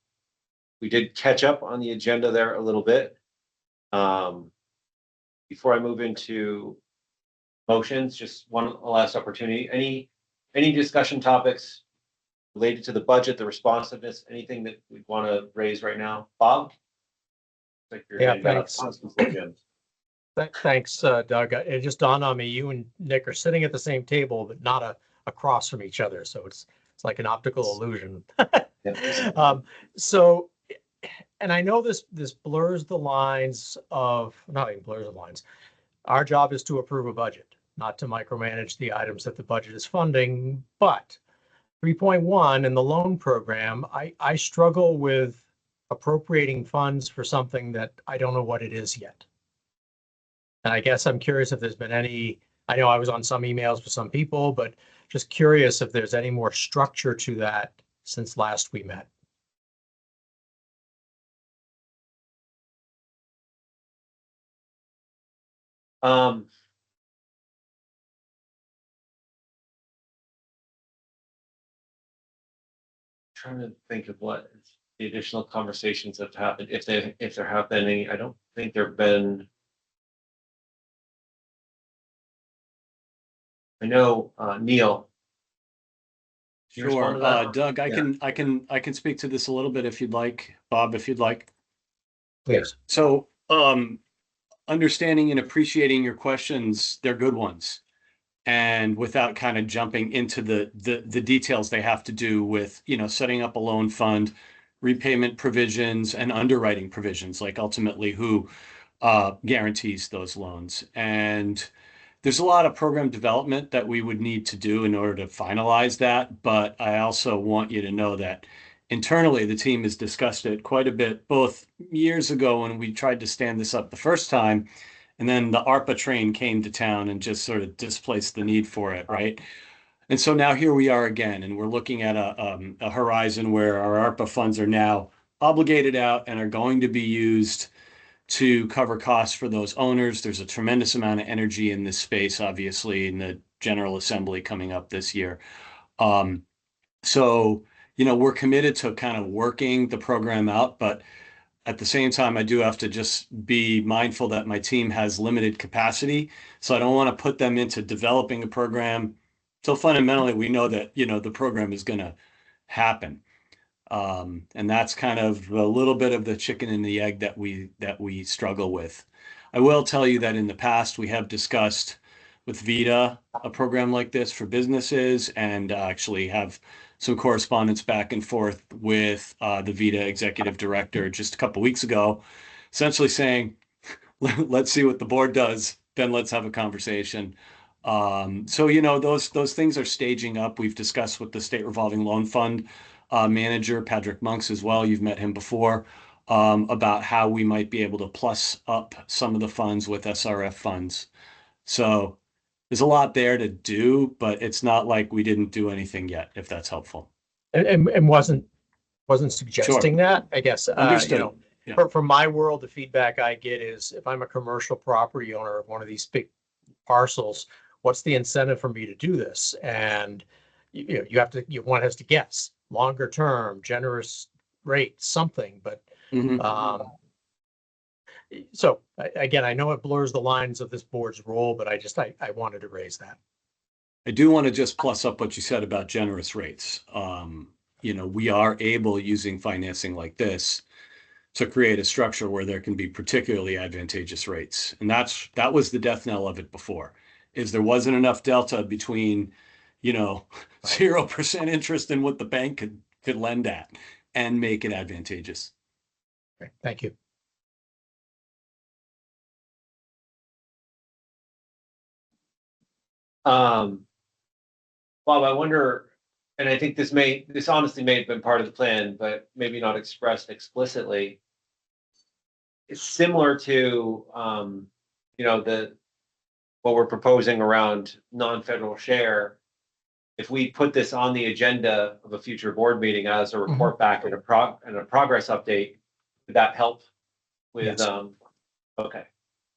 we did catch up on the agenda there a little bit, before I move into motions, just one last opportunity. Any discussion topics related to the budget, the responsiveness, anything that we want to raise right now? Bob? Like you're Yeah, getting back thanks. on before Jim. Thanks, Doug. It just dawned on me, you and Nick are sitting at the same table, but not across from each other. So it's like an optical illusion. So, and I know this blurs the lines of, not even blurs the lines. Our job is to approve a budget, not to micromanage the items that the budget is funding. But 3.1 in the loan program, I struggle with appropriating funds for something that I don't know what it is yet. And I guess I'm curious if there's been any, I know I was on some emails with some people, but just curious if there's any more structure to that since last we met. Trying to think of what the additional conversations have happened, if there have been any. I don't think there've been. I know, Neil. Can you respond Sure, to that? Doug, Yeah. I can speak to this a little bit if you'd like, Bob, if you'd like. Please. So, understanding and appreciating your questions, they're good ones. And without kind of jumping into the details they have to do with, you know, setting up a loan fund, repayment provisions and underwriting provisions, like ultimately who guarantees those loans. And there's a lot of program development that we would need to do in order to finalize that. But I also want you to know that internally, the team has discussed it quite a bit, both years ago when we tried to stand this up the first time, and then the ARPA train came to town and just sort of displaced the need for it, right? And so now here we are again, and we're looking at a horizon where our ARPA funds are now obligated out and are going to be used to cover costs for those owners. There's a tremendous amount of energy in this space, obviously, in the General Assembly coming up this year. So, you know, we're committed to kind of working the program out, but at the same time, I do have to just be mindful that my team has limited capacity. So I don't want to put them into developing a program till fundamentally we know that, you know, the program is going to happen. And that's kind of a little bit of the chicken and the egg that we struggle with. I will tell you that in the past we have discussed with VITA a program like this for businesses, and actually have some correspondence back and forth with the VITA executive director just a couple weeks ago, essentially saying, let's see what the board does, then let's have a conversation. So, you know, those things are staging up. We've discussed with the State Revolving Loan Fund manager, Patrick Monks, as well. You've met him before, about how we might be able to plus up some of the funds with SRF funds. So there's a lot there to do, but it's not like we didn't do anything yet, if that's helpful. And wasn't suggesting that, I guess. Understood. You know, Yeah. from my world, the feedback I get is if I'm a commercial property owner of one of these big parcels, what's the incentive for me to do this? And you know, one has to guess longer term, generous rate, something. But so again, I know it blurs the lines of this board's role, but I wanted to raise that. I do want to just plus up what you said about generous rates. You know, we are able, using financing like this, to create a structure where there can be particularly advantageous rates. And that was the death knell of it before, is there wasn't enough delta between, you know, 0% interest and what the bank could lend at and make it advantageous. Okay, thank you. Bob, I wonder, and I think this honestly may have been part of the plan, but maybe not expressed explicitly. It's similar to, you know, what we're proposing around non-federal share. If we put this on the agenda of a future board meeting as a report back and a progress update, would that help with, yes. Okay.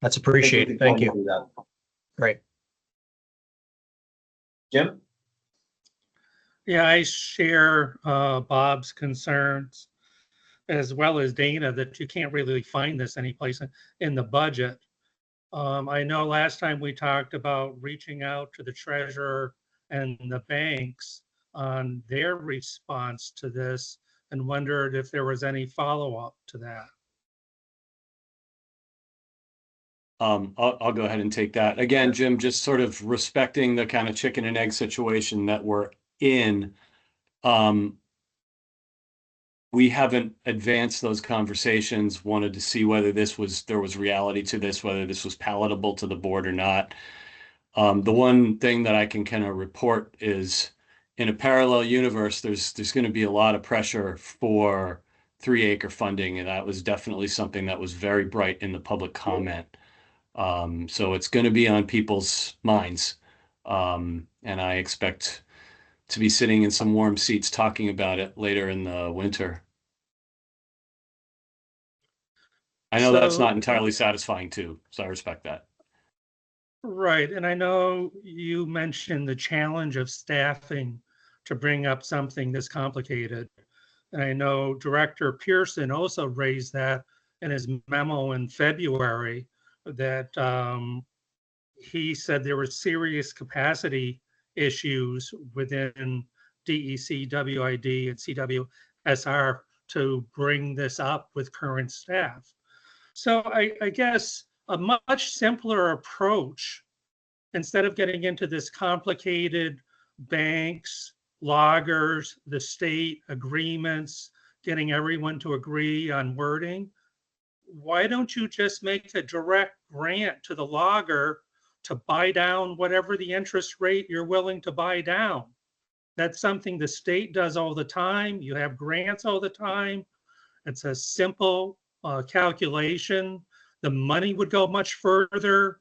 That's appreciated. Thank you. Great. Jim? Yeah, I share Bob's concerns, as well as Dana, that you can't really find this anyplace in the budget. I know last time we talked about reaching out to the treasurer and the banks on their response to this, and wondered if there was any follow-up to that. I'll go ahead and take that. Again, Jim, just sort of respecting the kind of chicken and egg situation that we're in. We haven't advanced those conversations, wanted to see whether there was reality to this, whether this was palatable to the board or not. The one thing that I can kind of report is in a parallel universe, there's going to be a lot of pressure for 3-acre funding, and that was definitely something that was very bright in the public comment. So it's going to be on people's minds, and I expect to be sitting in some warm seats talking about it later in the winter. I know that's not entirely satisfying too, so I respect that. Right, and I know you mentioned the challenge of staffing to bring up something this complicated. And I know Director Pearson also raised that in his memo in February, that he said there were serious capacity issues within DEC, WID, and CWSR to bring this up with current staff. So I guess a much simpler approach, instead of getting into this complicated banks, loggers, the state agreements, getting everyone to agree on wording, why don't you just make a direct grant to the logger to buy down whatever the interest rate you're willing to buy down? That's something the state does all the time. You have grants all the time. It's a simple calculation. The money would go much further.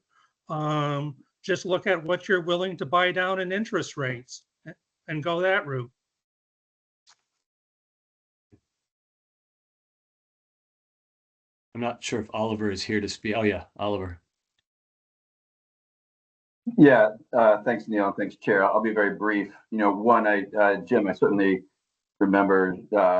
Just look at what you're willing to buy down in interest rates and go that route. I'm not sure if Oliver is here to speak. Oh yeah, Oliver. Yeah, thanks, Neil, and thanks, Chair. I'll be very brief. Jim, I certainly remember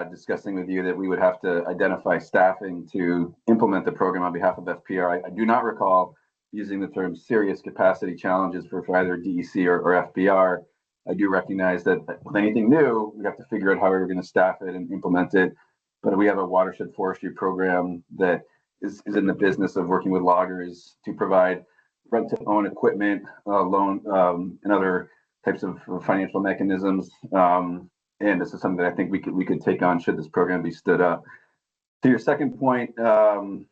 discussing with you that we would have to identify staffing to implement the program on behalf of FPR. I do not recall using the term serious capacity challenges for either DEC or FPR. I do recognize that with anything new, we have to figure out how we're going to staff it and implement it. But we have a watershed forestry program that is in the business of working with loggers to provide rent to own equipment, loan, and other types of financial mechanisms. And this is something that I think we could take on should this program be stood up. To your second point, and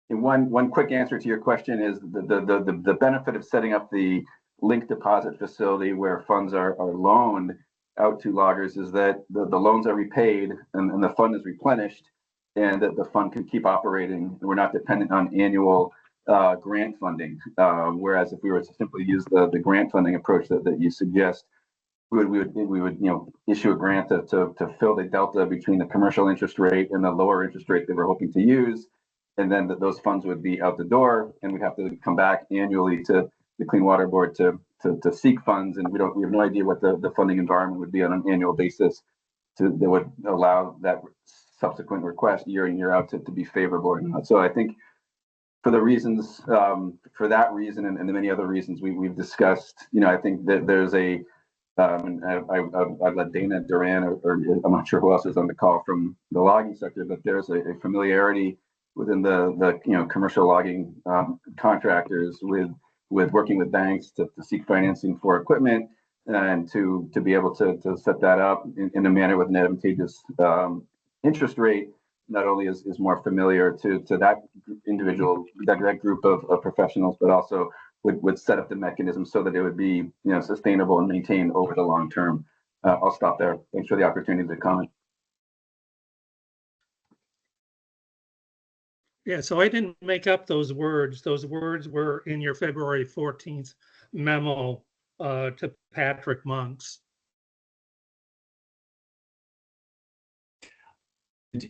one quick answer to your question is the benefit of setting up the linked deposit facility where funds are loaned out to loggers is that the loans are repaid and the fund is replenished, and that the fund can keep operating. We're not dependent on annual grant funding. Whereas if we were to simply use the grant funding approach that you suggest, we would issue a grant to fill the delta between the commercial interest rate and the lower interest rate that we're hoping to use, and then those funds would be out the door, and we'd have to come back annually to the Clean Water Board to seek funds, and we have no idea what the funding environment would be on an annual basis that would allow that subsequent request year in year out to be favorable or not. So I think for the reasons, for that reason and the many other reasons we've discussed, I think that there's a and I've let Dana Duran or I'm not sure who else is on the call from the logging sector, but there's a familiarity within the commercial logging contractors with working with banks to seek financing for equipment and to be able to set that up in a manner with an advantageous interest rate. Not only is more familiar to that individual, that group of professionals, but also would set up the mechanism so that it would be sustainable and maintained over the long term. I'll stop there. Thanks for the opportunity to comment. Yeah, so I didn't make up those words. Those words were in your February 14th memo to Patrick Monks.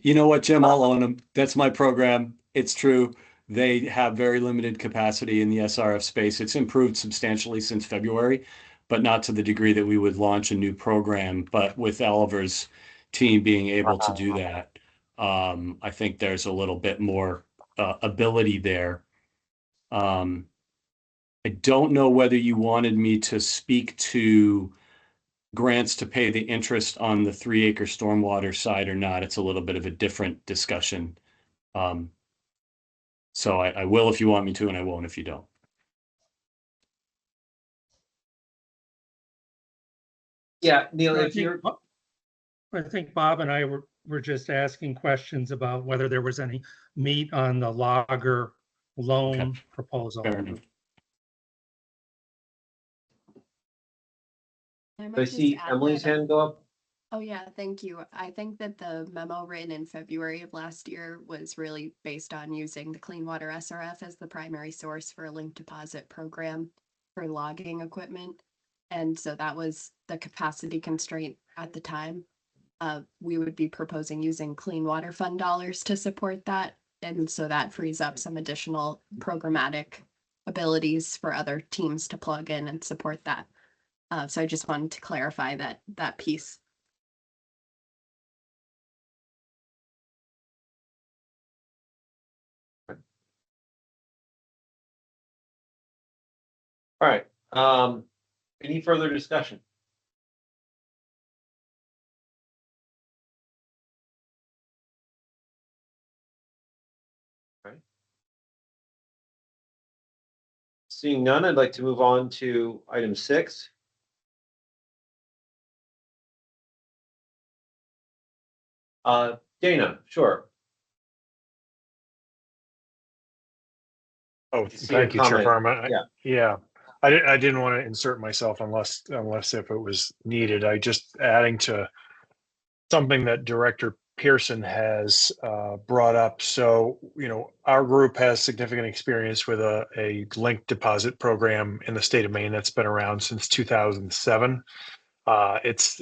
You know what, Jim? I'll own them. That's my program. It's true. They have very limited capacity in the SRF space. It's improved substantially since February, but not to the degree that we would launch a new program. But with Oliver's team being able to do that, I think there's a little bit more ability there. I don't know whether you wanted me to speak to grants to pay the interest on the 3-acre stormwater side or not. It's a little bit of a different discussion. So I will if you want me to, and I won't if you don't. Yeah, Neil, I if think, you're, I think Bob and I were just asking questions about whether there was any meat on the logger loan proposal. Fair enough. I might I just see add Emily's that- hand go up. Oh, yeah, thank you. I think that the memo written in February of last year was really based on using the Clean Water SRF as the primary source for a linked deposit program for logging equipment. And so that was the capacity constraint at the time. We would be proposing using Clean Water Fund dollars to support that. And so that frees up some additional programmatic abilities for other teams to plug in and support that. So I just wanted to clarify that piece. All right, any further discussion? All right. Seeing none, I'd like to move on to item 6. Dana, sure. Oh, See your thank you, Chair comment. Farman. Yeah. Yeah, I didn't want to insert myself unless if it was needed. I just adding to something that Director Pearson has brought up. So, our group has significant experience with a linked deposit program in the state of Maine that's been around since 2007. It's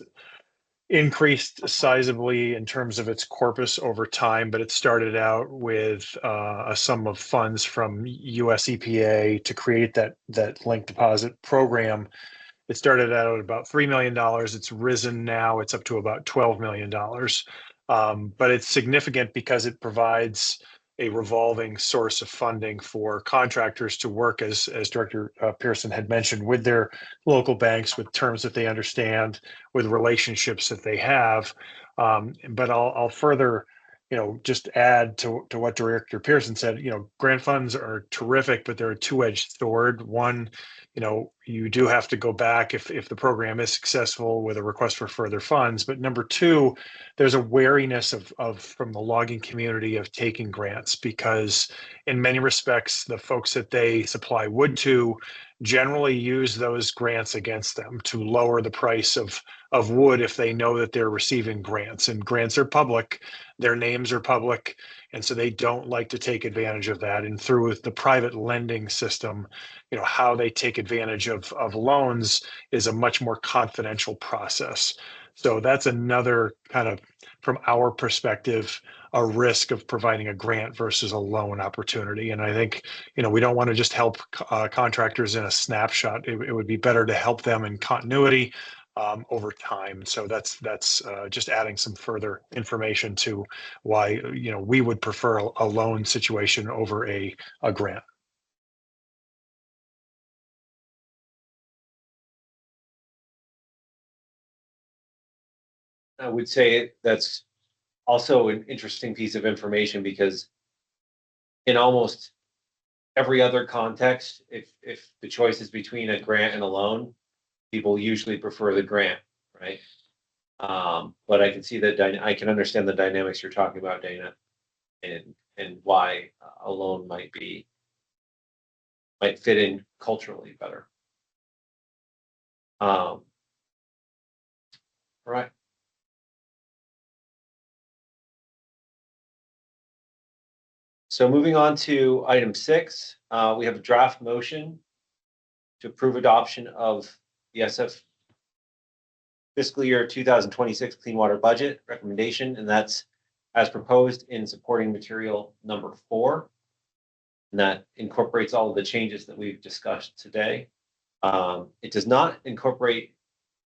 increased sizably in terms of its corpus over time, but it started out with a sum of funds from US EPA to create that linked deposit program. It started out at about $3 million. It's risen now, it's up to about $12 million. But it's significant because it provides a revolving source of funding for contractors to work, as Director Pearson had mentioned, with their local banks, with terms that they understand, with relationships that they have. But I'll further, just add to what Director Pearson said. Grant funds are terrific, but they're a two-edged sword. One, you do have to go back if the program is successful with a request for further funds. But number two, there's a wariness of from the logging community of taking grants, because in many respects, the folks that they supply wood to generally use those grants against them to lower the price of wood if they know that they're receiving grants, and grants are public, their names are public, and so they don't like to take advantage of that. And through the private lending system, how they take advantage of loans is a much more confidential process. So that's another kind of, from our perspective, a risk of providing a grant versus a loan opportunity. And I think, we don't want to just help contractors in a snapshot. It would be better to help them in continuity over time. So that's just adding some further information to why, we would prefer a loan situation over a grant. I would say that's also an interesting piece of information, because in almost every other context, if the choice is between a grant and a loan, people usually prefer the grant, right? But I can see that I can understand the dynamics you're talking about, Dana, and why a loan might fit in culturally better. All right. So moving on to item 6, we have a draft motion to approve adoption of the SF fiscal year 2026 clean water budget recommendation, and that's as proposed in supporting material number 4. And that incorporates all of the changes that we've discussed today. It does not incorporate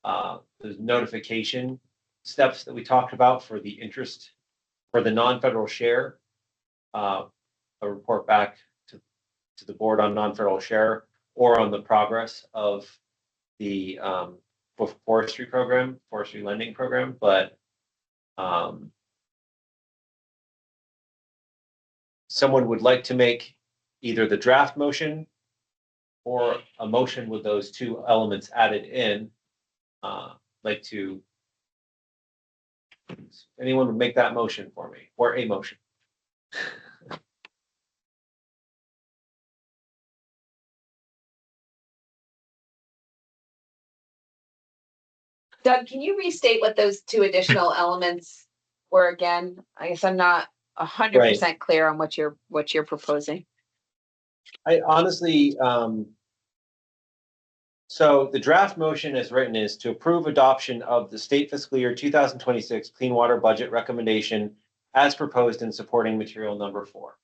the notification steps that we talked about for the interest for the non-federal share. A report back to the board on non-federal share, or on the progress of the forestry lending program. But someone would like to make either the draft motion or a motion with those two elements added in. Like to, anyone would make that motion for me, or a motion? Doug, can you restate what those two additional elements were again? I guess I'm not 100% clear on what you're proposing. I honestly, so the draft motion as written is to approve adoption of the state fiscal year 2026 clean water budget recommendation as proposed in supporting material number 4.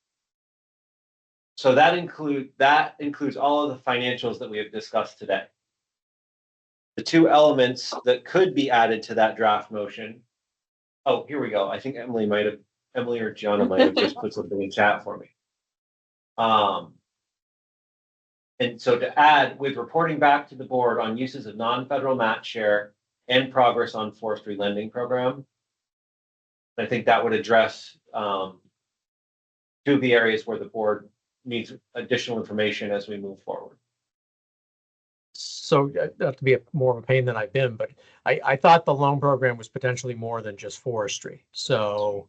So that includes all of the financials that we have discussed today. The two elements that could be added to that draft motion. Oh, here we go. I think Emily or Gianna might have just put something in chat for me. And so to add, with reporting back to the board on uses of non-federal match share and progress on forestry lending program, I think that would address two of the areas where the board needs additional information as we move forward. So not to be more of a pain than I've been, but I thought the loan program was potentially more than just forestry. So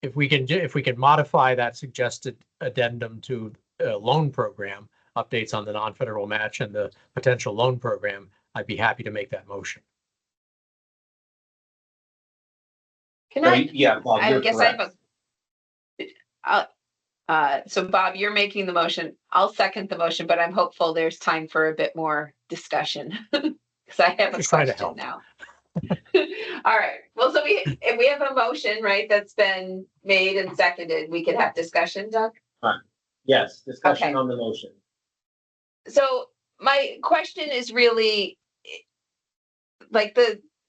if we can modify that suggested addendum to loan program updates on the non-federal match and the potential loan program, I'd be happy to make that motion. Can I? Yeah, Bob, I guess correct. I have a. So Bob, you're making the motion. I'll second the motion, but I'm hopeful there's time for a bit more discussion because I have a question now. All right. Well, so if we have a motion, right, that's been made and seconded, we could have discussion, Doug? Yes, discussion on the motion. So my question is really like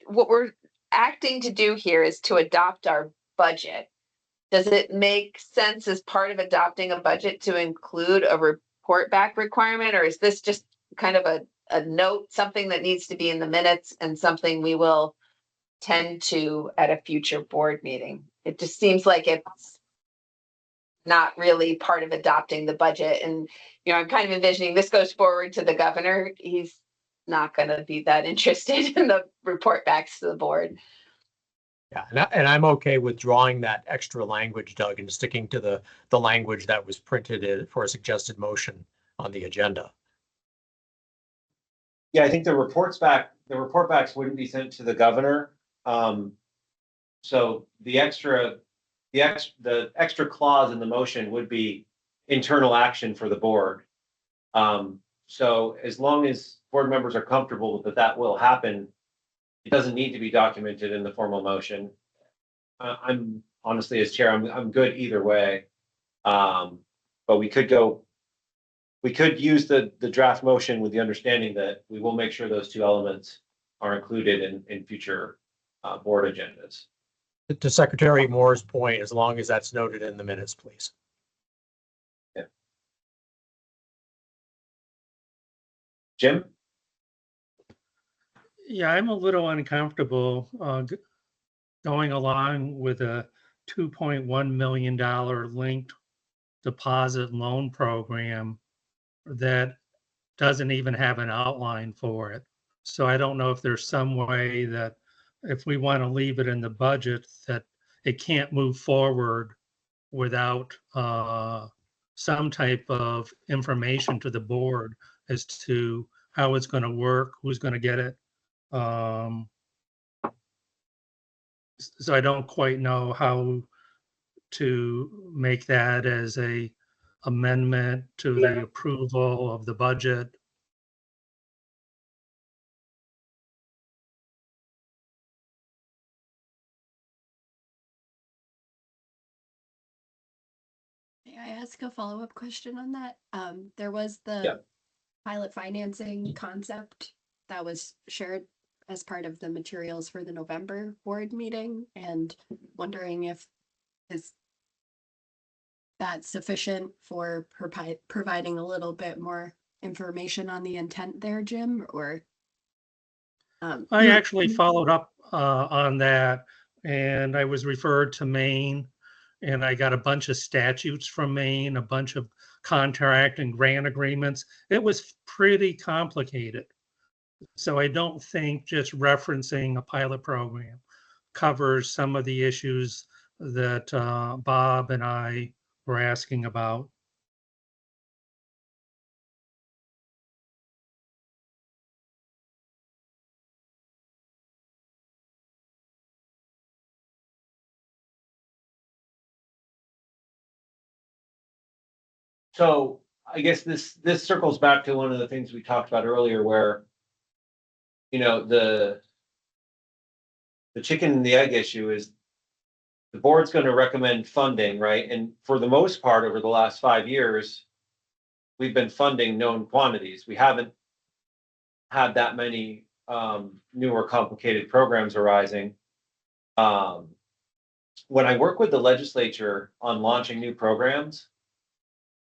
what we're acting to do here is to adopt our budget. Does it make sense as part of adopting a budget to include a report back requirement, or is this just kind of a note, something that needs to be in the minutes and something we will tend to at a future board meeting? It just seems like it's not really part of adopting the budget. And, I'm kind of envisioning this goes forward to the governor. He's not going to be that interested in the report backs to the board. Yeah, and I'm okay with drawing that extra language, Doug, and sticking to the language that was printed for a suggested motion on the agenda. Yeah, I think the report backs wouldn't be sent to the governor. So the extra clause in the motion would be internal action for the board. So as long as board members are comfortable that will happen, it doesn't need to be documented in the formal motion. I'm honestly, as chair, I'm good either way. But we could use the draft motion with the understanding that we will make sure those two elements are included in future board agendas. To Secretary Moore's point, as long as that's noted in the minutes, please. Yeah. Jim? Yeah, I'm a little uncomfortable going along with a $2.1 million linked deposit loan program that doesn't even have an outline for it. So I don't know if there's some way that if we want to leave it in the budget, that it can't move forward without some type of information to the board as to how it's going to work, who's going to get it. So I don't quite know how to make that as a amendment to the approval of the budget. May I ask a follow-up question on that? There was the pilot financing concept that was shared as part of the materials for the November board meeting, and wondering if is that sufficient for providing a little bit more information on the intent there, Jim, or? I actually followed up on that, and I was referred to Maine and I got a bunch of statutes from Maine, a bunch of contract and grant agreements. It was pretty complicated. So I don't think just referencing a pilot program covers some of the issues that Bob and I were asking about. So I guess this circles back to one of the things we talked about earlier, where the chicken and the egg issue is the board's going to recommend funding, right? And for the most part, over the last 5 years, we've been funding known quantities. We haven't had that many newer complicated programs arising. When I work with the legislature on launching new programs,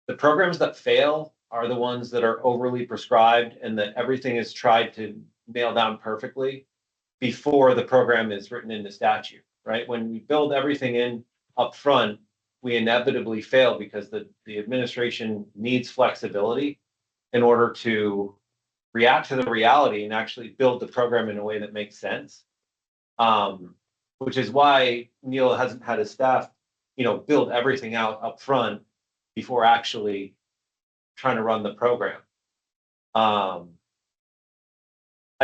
the programs that fail are the ones that are overly prescribed and that everything is tried to nail down perfectly before the program is written into statute, right? When we build everything in up front, we inevitably fail because the administration needs flexibility in order to react to the reality and actually build the program in a way that makes sense. Which is why Neil hasn't had his staff, build everything out up front before actually trying to run the program. I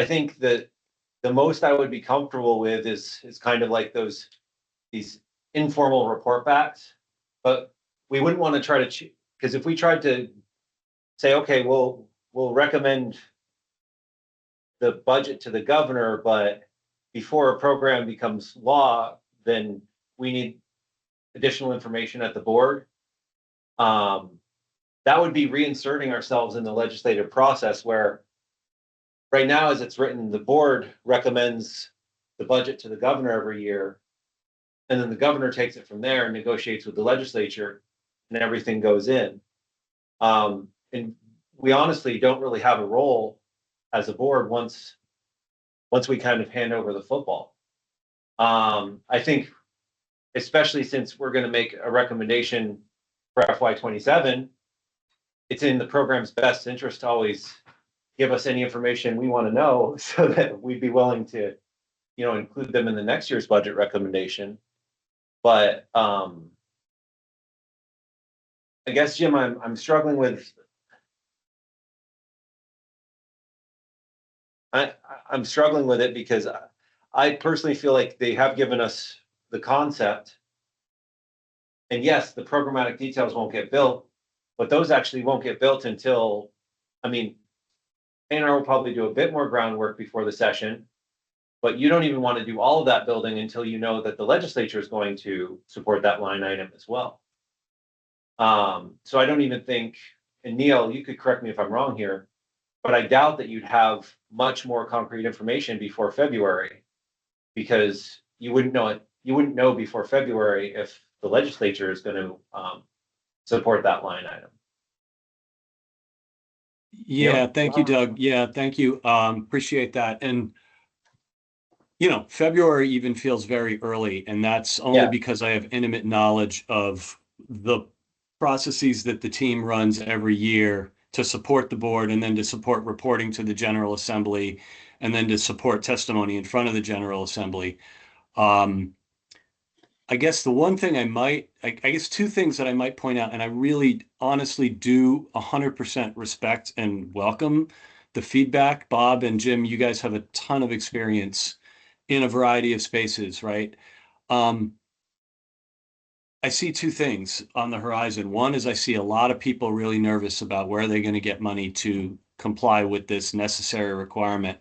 think that the most I would be comfortable with is kind of like these informal report backs, but we wouldn't want to try to, because if we tried to say, okay, we'll recommend the budget to the governor, but before a program becomes law, then we need additional information at the board. That would be reinserting ourselves in the legislative process, where right now, as it's written, the board recommends the budget to the governor every year, and then the governor takes it from there and negotiates with the legislature, and everything goes in. And we honestly don't really have a role as a board once we kind of hand over the football. I think, especially since we're going to make a recommendation for FY27, it's in the program's best interest to always give us any information we want to know so that we'd be willing to, include them in the next year's budget recommendation. But I guess, Jim, I'm struggling with. I'm struggling with it because I personally feel like they have given us the concept. And yes, the programmatic details won't get built, but those actually won't get built until, A&R will probably do a bit more groundwork before the session, but you don't even want to do all of that building until you know that the legislature is going to support that line item as well. So I don't even think, and Neil, you could correct me if I'm wrong here, but I doubt that you'd have much more concrete information before February, because you wouldn't know it. You wouldn't know before February if the legislature is going to support that line item. Yeah, thank you, Doug. Yeah, thank you. Appreciate that. And February even feels very early, and that's only because I have intimate knowledge of the processes that the team runs every year to support the board, and then to support reporting to the General Assembly, and then to support testimony in front of the General Assembly. I guess the one thing I guess two things that I might point out, and I really honestly do 100% respect and welcome the feedback. Bob and Jim, you guys have a ton of experience in a variety of spaces, right? I see two things on the horizon. One is I see a lot of people really nervous about where they're going to get money to comply with this necessary requirement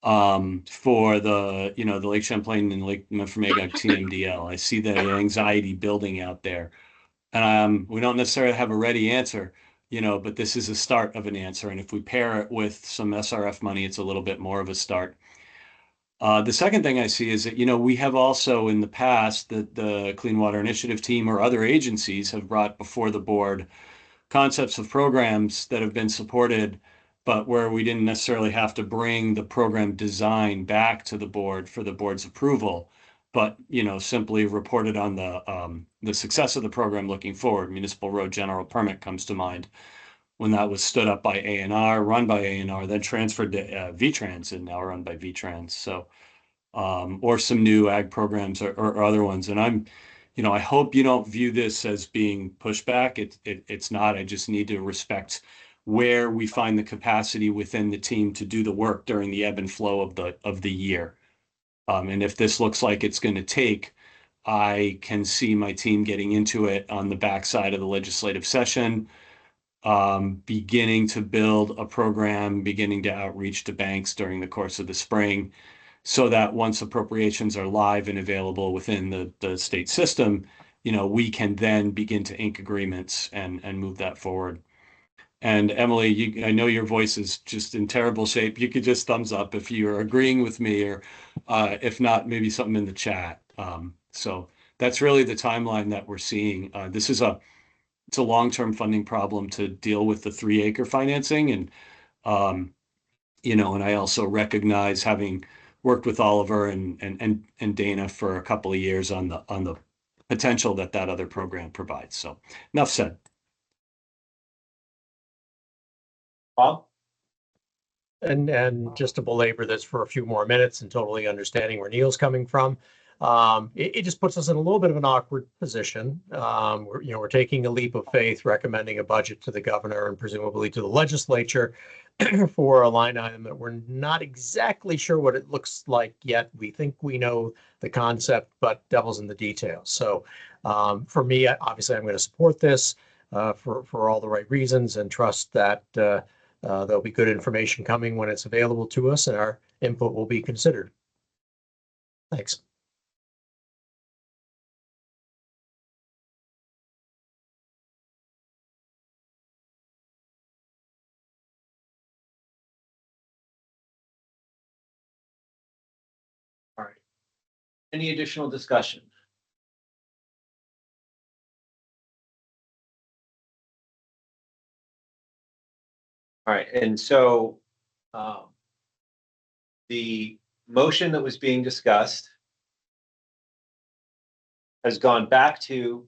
for the Lake Champlain and Lake Memphremagog TMDL. I see the anxiety building out there, and we don't necessarily have a ready answer, but this is a start of an answer. And if we pair it with some SRF money, it's a little bit more of a start. The second thing I see is that, we have also in the past that the Clean Water Initiative team or other agencies have brought before the board concepts of programs that have been supported, but where we didn't necessarily have to bring the program design back to the board for the board's approval. but, simply reported on the success of the program looking forward. Municipal Road General Permit comes to mind when that was stood up by A&R, run by A&R, then transferred to V-Trans and now run by V-Trans. So, or some new ag programs or other ones. And I hope you don't view this as being pushback. It's not. I just need to respect where we find the capacity within the team to do the work during the ebb and flow of the year. And if this looks like it's going to take, I can see my team getting into it on the backside of the legislative session, beginning to build a program, beginning to outreach to banks during the course of the spring, so that once appropriations are live and available within the state system, we can then begin to ink agreements and move that forward. And Emily, I know your voice is just in terrible shape. You could just thumbs up if you're agreeing with me, or if not, maybe something in the chat. So that's really the timeline that we're seeing. It's a long-term funding problem to deal with the 3-acre financing. And, and I also recognize, having worked with Oliver and Dana for a couple of years on the potential that other program provides. So enough said. Bob? And just to belabor this for a few more minutes and totally understanding where Neil's coming from, it just puts us in a little bit of an awkward position. We're taking a leap of faith, recommending a budget to the governor and presumably to the legislature for a line item that we're not exactly sure what it looks like yet. We think we know the concept, but devil's in the details. So for me, obviously, I'm going to support this for all the right reasons, and trust that there'll be good information coming when it's available to us, and our input will be considered. Thanks. All right. Any additional discussion? All right, and so the motion that was being discussed has gone back to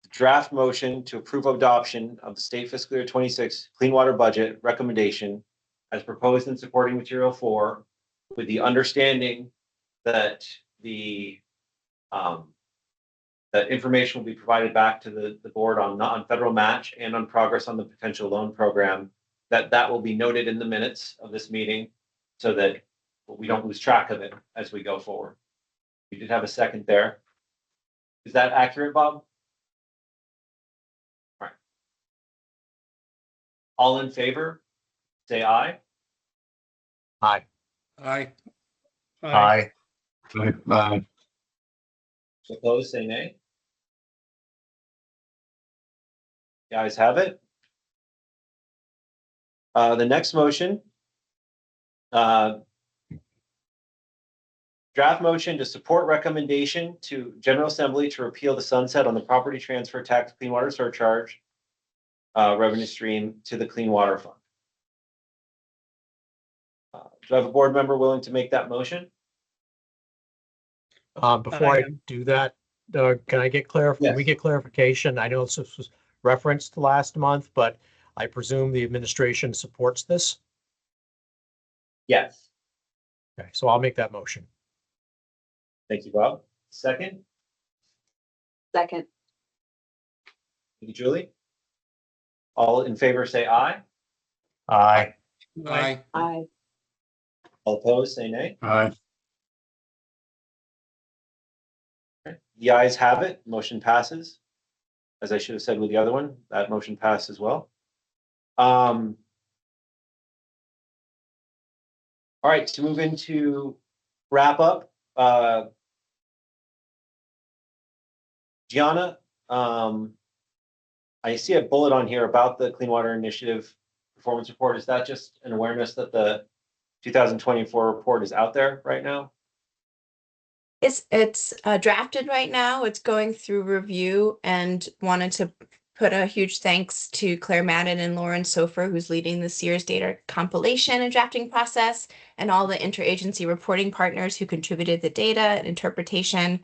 the draft motion to approve adoption of the state fiscal year 26 clean water budget recommendation as proposed in supporting material 4, with the understanding that the information will be provided back to the board on federal match and on progress on the potential loan program, that will be noted in the minutes of this meeting so that we don't lose track of it as we go forward. We did have a second there. Is that accurate, Bob? All right. All in favor, say aye. Aye. Aye. Aye. Aye. Opposed, say nay. The ayes have it. The next motion, draft motion to support recommendation to General Assembly to repeal the sunset on the property transfer tax clean water surcharge revenue stream to the Clean Water Fund. Do I have a board member willing to make that motion? Before I do that, Doug, can I get Yes. Can we get clarification? I know this was referenced last month, but I presume the administration supports this. Yes. Okay, so I'll make that motion. Thank you, Bob. Second? Second. Thank you, Julie. All in favor, say aye. Aye. Aye. Aye. All opposed, say nay. Aye. The ayes have it. Motion passes. As I should have said with the other one, that motion passed as well. All right, to move into wrap up. Gianna, I see a bullet on here about the Clean Water Initiative performance report. Is that just an awareness that the 2024 report is out there right now? It's drafted right now. It's going through review, and wanted to put a huge thanks to Claire Madden and Lauren Sofer, who's leading this year's data compilation and drafting process, and all the interagency reporting partners who contributed the data and interpretation.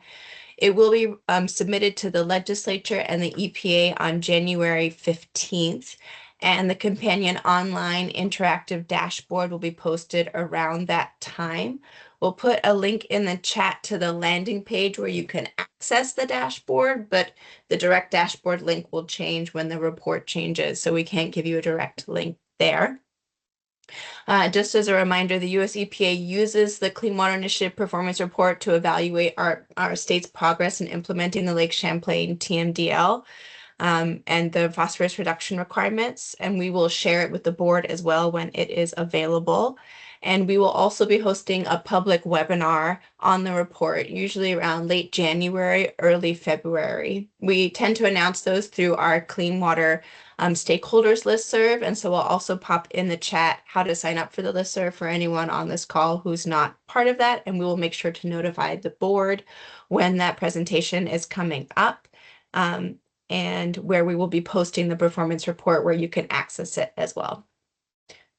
It will be submitted to the legislature and the EPA on January 15th, and the companion online interactive dashboard will be posted around that time. We'll put a link in the chat to the landing page where you can access the dashboard, but the direct dashboard link will change when the report changes, so we can't give you a direct link there. Just as a reminder, the US EPA uses the Clean Water Initiative Performance Report to evaluate our state's progress in implementing the Lake Champlain TMDL and the phosphorus reduction requirements, and we will share it with the board as well when it is available. And we will also be hosting a public webinar on the report, usually around late January, early February. We tend to announce those through our Clean Water stakeholders listserv, and so we'll also pop in the chat how to sign up for the listserv for anyone on this call who's not part of that, and we will make sure to notify the board when that presentation is coming up, and where we will be posting the performance report where you can access it as well.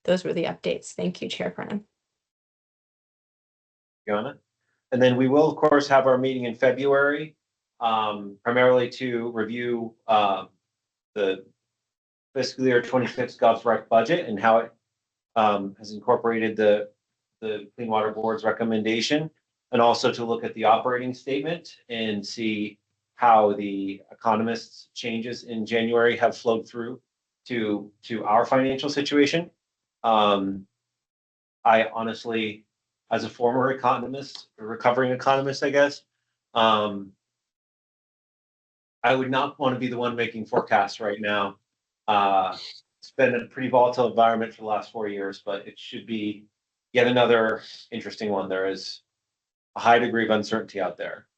Those were the updates. Thank you, Chair Cronin. Fiona. And then we will, of course, have our meeting in February, primarily to review the fiscal year 26 GovRec budget and how it has incorporated the Clean Water Board's recommendation, and also to look at the operating statement and see how the economists' changes in January have flowed through to our financial situation. I honestly, as a former economist, a recovering economist, I guess, I would not want to be the one making forecasts right now. It's been a pretty volatile environment for the last 4 years, but it should be yet another interesting one. There is a high degree of uncertainty out there.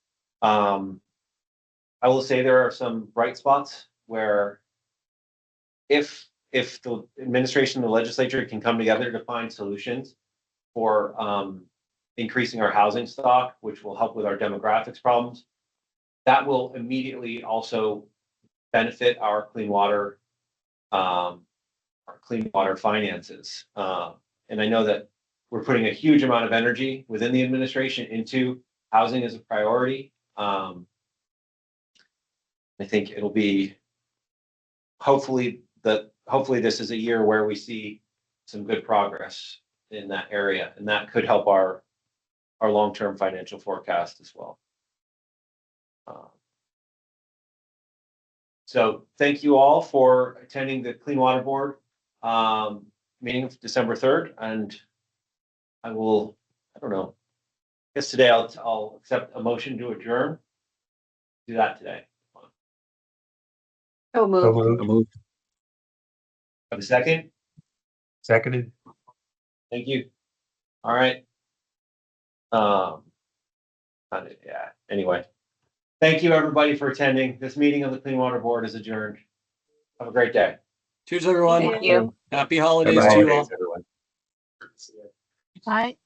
I will say there are some bright spots where if the administration and the legislature can come together to find solutions for increasing our housing stock, which will help with our demographics problems, that will immediately also benefit our clean water finances. And I know that we're putting a huge amount of energy within the administration into housing as a priority. I think it'll be hopefully this is a year where we see some good progress in that area, and that could help our long-term financial forecast as well. So thank you all for attending the Clean Water Board meeting of December 3rd, and I don't know, I guess today I'll accept a motion to adjourn. Do that today. So moved. Have a second? Seconded. Thank you. All right. Yeah, anyway. Thank you, everybody, for attending. This meeting of the Clean Water Board is adjourned. Have a great day. Cheers, everyone. Thank you. Happy holidays Happy to you all. holidays, everyone. Bye.